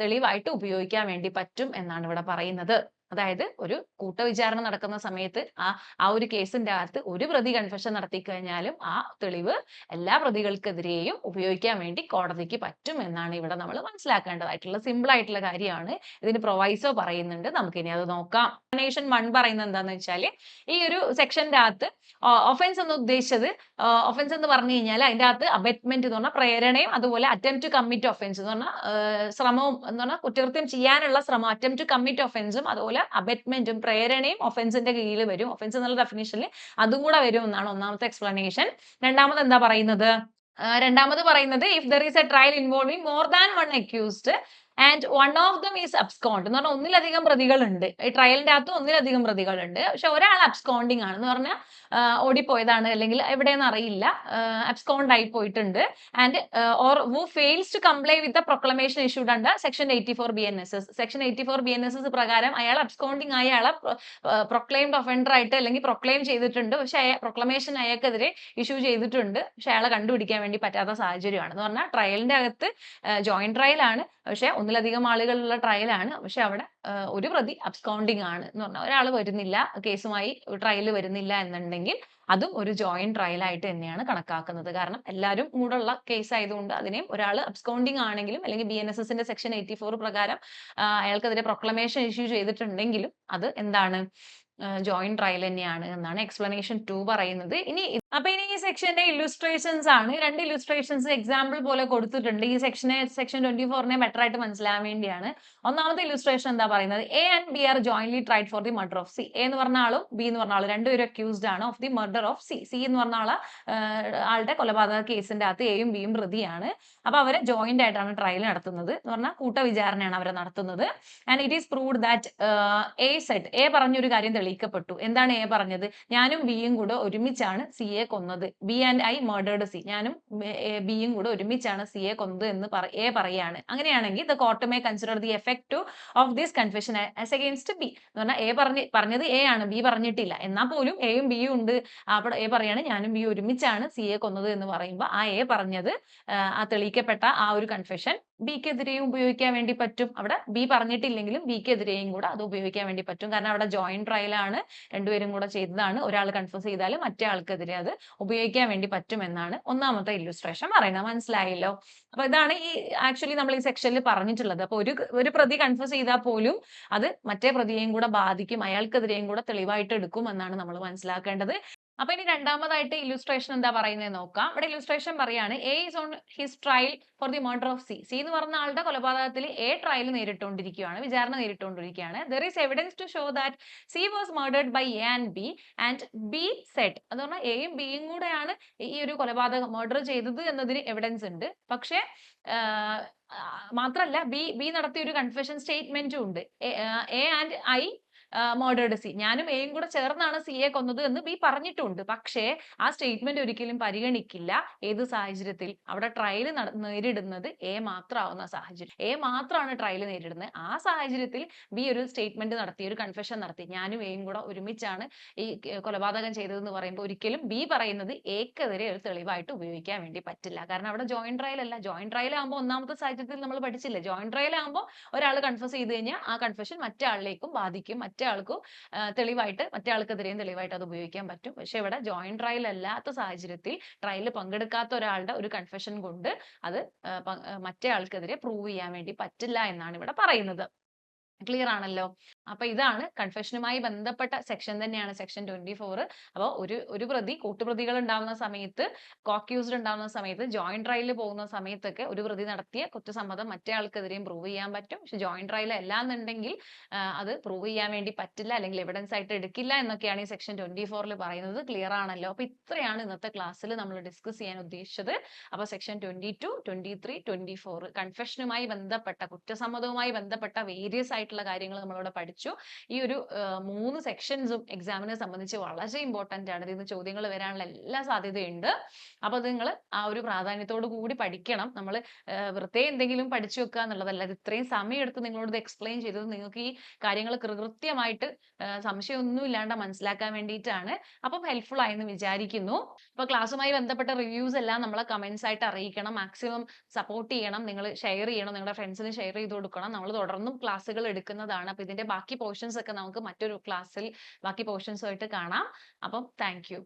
തെളിവായിട്ട് ഉപയോഗിക്കാൻ വേണ്ടി പറ്റും എന്നാണ് ഇവിടെ പറയുന്നത്. അതായത് ഒരു കൂട്ടവിചാരണ നടക്കുന്ന സമയത്ത് ആ ഒരു കേസിന്റെ അകത്ത് ഒരു പ്രതി കൺഫെഷൻ നടത്തി കഴിഞ്ഞാലും ആ തെളിവ് എല്ലാ പ്രതികൾക്കെതിരെയും ഉപയോഗിക്കാൻ വേണ്ടി കോടതിക്ക് പറ്റും എന്നാണ് ഇവിടെ നമ്മൾ മനസ്സിലാക്കേണ്ടതായിട്ടുള്ള സിമ്പിൾ ആയിട്ടുള്ള കാര്യമാണ്. ഇതിന് പ്രൊവൈസോ പറയുന്നുണ്ട്, നമുക്കിനി അത് നോക്കാം. എക്സ്പ്ലനേഷൻ 1 പറയുന്നത് എന്താണെന്ന് വെച്ചാൽ ഈ ഒരു സെക്ഷന്റെ അകത്ത് ഒഫൻസ് എന്ന് ഉദ്ദേശിച്ചത്, ഒഫൻസ് എന്ന് പറഞ്ഞു കഴിഞ്ഞാൽ അതിന്റെ അകത്ത് അബറ്റ്മെന്റ് എന്ന് പറഞ്ഞാൽ പ്രേരണയും അതുപോലെ അറ്റംപ്റ്റ് ടു കമ്മിറ്റ് ഒഫൻസ് എന്ന് പറഞ്ഞാൽ ശ്രമവും എന്ന് പറഞ്ഞാൽ കുറ്റകൃത്യം ചെയ്യാനുള്ള ശ്രമം, അറ്റംപ്റ്റ് ടു കമ്മിറ്റ് ഒഫൻസും അതുപോലെ അബറ്റ്മെന്റും പ്രേരണയും ഒഫൻസിന്റെ കീഴിൽ വരും. ഒഫൻസ് എന്നുള്ള ഡെഫിനിഷനിൽ അതും കൂടെ വരും എന്നാണ് ഒന്നാമത്തെ എക്സ്പ്ലനേഷൻ. രണ്ടാമത് എന്താ പറയുന്നത്? രണ്ടാമത് പറയുന്നത് if there is a trial involving more than one accused and one of them is abscond, എന്ന് പറഞ്ഞാൽ ഒന്നിലധികം പ്രതികളുണ്ട്, ഈ ട്രയലിന്റെ അകത്ത് ഒന്നിലധികം പ്രതികളുണ്ട്, പക്ഷെ ഒരാൾ അബ്സ്കോണ്ടിങ് ആണ്, എന്ന് പറഞ്ഞാൽ ഓടിപ്പോയതാണ് അല്ലെങ്കിൽ എവിടെയെന്ന് അറിയില്ല, അബ്സ്കോണ്ട് ആയി പോയിട്ടുണ്ട്. And or who fails to comply with the proclamation issued under section 84 BNSS. Section 84 BNSS പ്രകാരം അയാൾ അബ്സ്കോണ്ടിങ് ആയി അയാളെ പ്രൊക്ലെയിംഡ് ഒഫൻഡർ ആയിട്ട് അല്ലെങ്കിൽ പ്രൊക്ലെയിം ചെയ്തിട്ടുണ്ട്, പക്ഷെ പ്രൊക്ലമേഷൻ അയാൾക്കെതിരെ ഇഷ്യൂ ചെയ്തിട്ടുണ്ട്, പക്ഷെ അയാളെ കണ്ടുപിടിക്കാൻ വേണ്ടി പറ്റാത്ത സാഹചര്യമാണ്. എന്ന് പറഞ്ഞാൽ ട്രയലിന്റെ അകത്ത് ജോയിന്റ് ട്രയൽ ആണ്, പക്ഷെ ഒന്നിലധികം ആളുകളുള്ള ട്രയലാണ്, പക്ഷെ അവിടെ ഒരു പ്രതി അബ്സ്കോണ്ടിങ് ആണ് എന്ന് പറഞ്ഞാൽ ഒരാൾ വരുന്നില്ല, കേസുമായി ട്രയൽ വരുന്നില്ല എന്നുണ്ടെങ്കിൽ അതും ഒരു ജോയിന്റ് ട്രയൽ ആയിട്ട് തന്നെയാണ് കണക്കാക്കുന്നത്. കാരണം എല്ലാവരും കൂടെയുള്ള കേസ് ആയതുകൊണ്ട് അതിനെയും ഒരാൾ അബ്സ്കോണ്ടിങ് ആണെങ്കിലും അല്ലെങ്കിൽ BNSSന്റെ സെക്ഷൻ 84 പ്രകാരം അയാൾക്കെതിരെ പ്രൊക്ലമേഷൻ ഇഷ്യൂ ചെയ്തിട്ടുണ്ടെങ്കിലും അത് എന്താണ്? ജോയിന്റ് ട്രയൽ തന്നെയാണ് എന്നാണ് എക്സ്പ്ലനേഷൻ 2 പറയുന്നത്. ഇനി ഈ സെക്ഷന്റെ ഇല്ലുസ്ട്രേഷൻസ് ആണ്. രണ്ട് ഇല്ലുസ്ട്രേഷൻസ് എക്സാമ്പിൾ പോലെ കൊടുത്തിട്ടുണ്ട്. ഈ സെക്ഷൻ 24നെ ബെറ്റർ ആയിട്ട് മനസ്സിലാവാൻ വേണ്ടിയാണ്. ഒന്നാമത്തെ ഇല്ലുസ്ട്രേഷൻ എന്താ പറയുന്നത്? A and B are jointly tried for the murder of C. A എന്ന് പറഞ്ഞ ആളും B എന്ന് പറഞ്ഞ ആളും രണ്ടുപേരും അക്യൂസ്ഡ് ആണ് of the murder of C. C എന്ന് പറഞ്ഞ ആളുടെ കൊലപാതക കേസിന്റെ അകത്ത് എയും ബിയും പ്രതിയാണ്. അപ്പൊ അവരെ ജോയിന്റ് ആയിട്ടാണ് ട്രയൽ നടത്തുന്നത്, എന്ന് പറഞ്ഞാൽ കൂട്ടവിചാരണയാണ് അവരെ നടത്തുന്നത്. And it is proved that A പറഞ്ഞൊരു കാര്യം തെളിയിക്കപ്പെട്ടു. എന്താണ് എ പറഞ്ഞത്? ഞാനും ബിയും കൂടെ ഒരുമിച്ചാണ് സിയെ കൊന്നത്. B and I murdered C. ഞാനും ബിയും കൂടെ ഒരുമിച്ചാണ് സിയെ കൊന്നത് എന്ന് എ പറയാണ്. അങ്ങനെയാണെങ്കിൽ the court may consider the effect of this confession as against B. എന്ന് പറഞ്ഞാൽ എ പറഞ്ഞത് എ ആണ്, ബി പറഞ്ഞിട്ടില്ല. എന്നാൽ പോലും എയും ബിയും ഉണ്ട്. അവിടെ എ പറയാണ് ഞാനും ബി ഒരുമിച്ചാണ് സിയെ കൊന്നത് എന്ന് പറയുമ്പോൾ ആ എ പറഞ്ഞത് ആ തെളിയിക്കപ്പെട്ട ആ ഒരു കൺഫെഷൻ ബിക്കെതിരെയും ഉപയോഗിക്കാൻ വേണ്ടി പറ്റും. അവിടെ ബി പറഞ്ഞിട്ടില്ലെങ്കിലും ബിക്കെതിരെയും കൂടെ അത് ഉപയോഗിക്കാൻ വേണ്ടി പറ്റും. കാരണം അവിടെ ജോയിന്റ് ട്രയൽ ആണ്, രണ്ടുപേരും കൂടെ ചെയ്തതാണ്. ഒരാൾ കൺഫ്യൂസ് ചെയ്താൽ മറ്റേ ആൾക്കെതിരെ അത് ഉപയോഗിക്കാൻ വേണ്ടി പറ്റും എന്നാണ് ഒന്നാമത്തെ ഇല്ലുസ്ട്രേഷൻ പറയുന്നത്. മനസ്സിലായല്ലോ? അപ്പൊ ഇതാണ് ഈ ആക്ച്വലി നമ്മൾ ഈ സെക്ഷനിൽ പറഞ്ഞിട്ടുള്ളത്. അപ്പൊ ഒരു പ്രതി കൺഫ്യൂസ് ചെയ്താൽ പോലും അത് മറ്റേ പ്രതിയെയും കൂടെ ബാധിക്കും, അയാൾക്കെതിരെയും കൂടെ തെളിവായിട്ട് എടുക്കും എന്നാണ് നമ്മൾ മനസ്സിലാക്കേണ്ടത്. അപ്പൊ ഇനി രണ്ടാമതായിട്ട് ഇല്ലുസ്ട്രേഷൻ എന്താ പറയുന്നത് നോക്കാം. ഇവിടെ ഇല്ലുസ്ട്രേഷൻ പറയാണ് A is on his trial for the murder of C. C എന്ന് പറഞ്ഞ ആളുടെ കൊലപാതകത്തിൽ എ ട്രയൽ നേരിട്ടുകൊണ്ടിരിക്കുകയാണ്, വിചാരണ നേരിട്ടുകൊണ്ടിരിക്കുകയാണ്. There is evidence to show that C was murdered by A and B said. എന്ന് പറഞ്ഞാൽ എയും ബിയും കൂടെയാണ് ഈ ഒരു കൊലപാതകം മർഡർ ചെയ്തത് എന്നതിന് എവിഡൻസ് ഉണ്ട്. പക്ഷേ മാത്രല്ല ബി നടത്തിയ ഒരു കൺഫെഷൻ സ്റ്റേറ്റ്മെന്റും ഉണ്ട്. A and I murdered C. ഞാനും എയും കൂടെ ചേർന്നാണ് സിയെ കൊന്നത് എന്ന് ബി പറഞ്ഞിട്ടുണ്ട്. പക്ഷേ ആ സ്റ്റേറ്റ്മെന്റ് ഒരിക്കലും പരിഗണിക്കില്ല. ഏത് സാഹചര്യത്തിൽ? അവിടെ ട്രയൽ നേരിടുന്നത് എ മാത്രമാവുന്ന സാഹചര്യം. എ മാത്രമാണ് ട്രയൽ നേരിടുന്നത്. ആ സാഹചര്യത്തിൽ ബി ഒരു സ്റ്റേറ്റ്മെന്റ് നടത്തി, ഒരു കൺഫെഷൻ നടത്തി, ഞാനും എയും കൂടെ ഒരുമിച്ചാണ് ഈ കൊലപാതകം ചെയ്തതെന്ന് പറയുമ്പോൾ ഒരിക്കലും ബി പറയുന്നത് എക്കെതിരെ ഒരു തെളിവായിട്ട് ഉപയോഗിക്കാൻ വേണ്ടി പറ്റില്ല. കാരണം അവിടെ ജോയിന്റ് ട്രയൽ അല്ല. ജോയിന്റ് ട്രയൽ ആകുമ്പോൾ ഒന്നാമത്തെ സാഹചര്യത്തിൽ നമ്മൾ പഠിച്ചില്ലേ, ജോയിന്റ് ട്രയൽ ആകുമ്പോൾ ഒരാൾ കൺഫ്യൂസ് ചെയ്ത് കഴിഞ്ഞാൽ ആ കൺഫെഷൻ മറ്റേ ആളിലേക്കും ബാധിക്കും, മറ്റേ ആൾക്കും തെളിവായിട്ട് മറ്റേ ആൾക്കെതിരെയും തെളിവായിട്ട് അത് ഉപയോഗിക്കാൻ പറ്റും. പക്ഷെ ഇവിടെ ജോയിന്റ് ട്രയൽ അല്ലാത്ത സാഹചര്യത്തിൽ ട്രയലിൽ പങ്കെടുക്കാത്ത ഒരാളുടെ ഒരു കൺഫെഷൻ കൊണ്ട് അത് മറ്റേ ആൾക്കെതിരെ പ്രൂവ് ചെയ്യാൻ വേണ്ടി പറ്റില്ല എന്നാണ് ഇവിടെ പറയുന്നത്. ക്ലിയർ ആണല്ലോ? അപ്പൊ ഇതാണ് കൺഫെഷനുമായി ബന്ധപ്പെട്ട സെക്ഷൻ തന്നെയാണ് സെക്ഷൻ 24. അപ്പോൾ ഒരു പ്രതി, കൂട്ടുപ്രതികൾ ഉണ്ടാവുന്ന സമയത്ത്, കോക്യൂസ്ഡ് ഉണ്ടാവുന്ന സമയത്ത്, ജോയിന്റ് ട്രയലിൽ പോകുന്ന സമയത്തൊക്കെ ഒരു പ്രതി നടത്തിയ കുറ്റസമ്മതം മറ്റേ ആൾക്കെതിരെയും പ്രൂവ് ചെയ്യാൻ പറ്റും. പക്ഷെ ജോയിന്റ് ട്രയൽ അല്ല എന്നുണ്ടെങ്കിൽ അത് പ്രൂവ് ചെയ്യാൻ വേണ്ടി പറ്റില്ല, അല്ലെങ്കിൽ എവിഡൻസ് ആയിട്ട് എടുക്കില്ല എന്നൊക്കെയാണ് ഈ സെക്ഷൻ 24 പറയുന്നത്. ക്ലിയർ ആണല്ലോ? അപ്പൊ ഇത്രയാണ് ഇന്നത്തെ ക്ലാസ്സിൽ നമ്മൾ ഡിസ്കസ് ചെയ്യാൻ ഉദ്ദേശിച്ചത്. അപ്പൊ സെക്ഷൻ 22, 23, 24 കൺഫെഷനുമായി ബന്ധപ്പെട്ട, കുറ്റസമ്മതവുമായി ബന്ധപ്പെട്ട വേരിയസ് ആയിട്ടുള്ള കാര്യങ്ങൾ നമ്മളിവിടെ പഠിച്ചു. ഈ ഒരു 3 സെക്ഷൻസും എക്സാമിനെ സംബന്ധിച്ച് വളരെ ഇമ്പോർട്ടന്റ് ആണ്. ഇതിൽ നിന്ന് ചോദ്യങ്ങൾ വരാനുള്ള എല്ലാ സാധ്യതയുണ്ട്. അപ്പൊ നിങ്ങൾ ആ ഒരു പ്രാധാന്യത്തോടു കൂടി പഠിക്കണം. നമ്മൾ വെറുതെ എന്തെങ്കിലും പഠിച്ചു വെക്കുക എന്നുള്ളതല്ല. ഇത് ഇത്രയും സമയം എടുത്ത് നിങ്ങളോട് എക്സ്പ്ലെയിൻ ചെയ്തത് നിങ്ങൾക്ക് ഈ കാര്യങ്ങൾ കൃത്യമായിട്ട് സംശയമൊന്നും ഇല്ലാണ്ട് മനസ്സിലാക്കാൻ വേണ്ടിയിട്ടാണ്. അപ്പം ഹെൽപ്ഫുൾ ആയെന്ന് വിചാരിക്കുന്നു. അപ്പൊ ക്ലാസ്സുമായി ബന്ധപ്പെട്ട റിവ്യൂസ് എല്ലാം നമ്മളെ കമന്റ്സ് ആയിട്ട് അറിയിക്കണം. മാക്സിമം സപ്പോർട്ട് ചെയ്യണം. നിങ്ങൾ ഷെയർ ചെയ്യണം, നിങ്ങളുടെ ഫ്രണ്ട്സിന് ഷെയർ ചെയ്ത് കൊടുക്കണം. നമ്മൾ തുടർന്നും ക്ലാസ്സുകൾ എടുക്കുന്നതാണ്. അപ്പൊ ഇതിന്റെ ബാക്കി പോർഷൻസ് ഒക്കെ നമുക്ക് മറ്റൊരു ക്ലാസ്സിൽ ബാക്കി പോർഷൻസുമായിട്ട് കാണാം. അപ്പം താങ്ക് യു.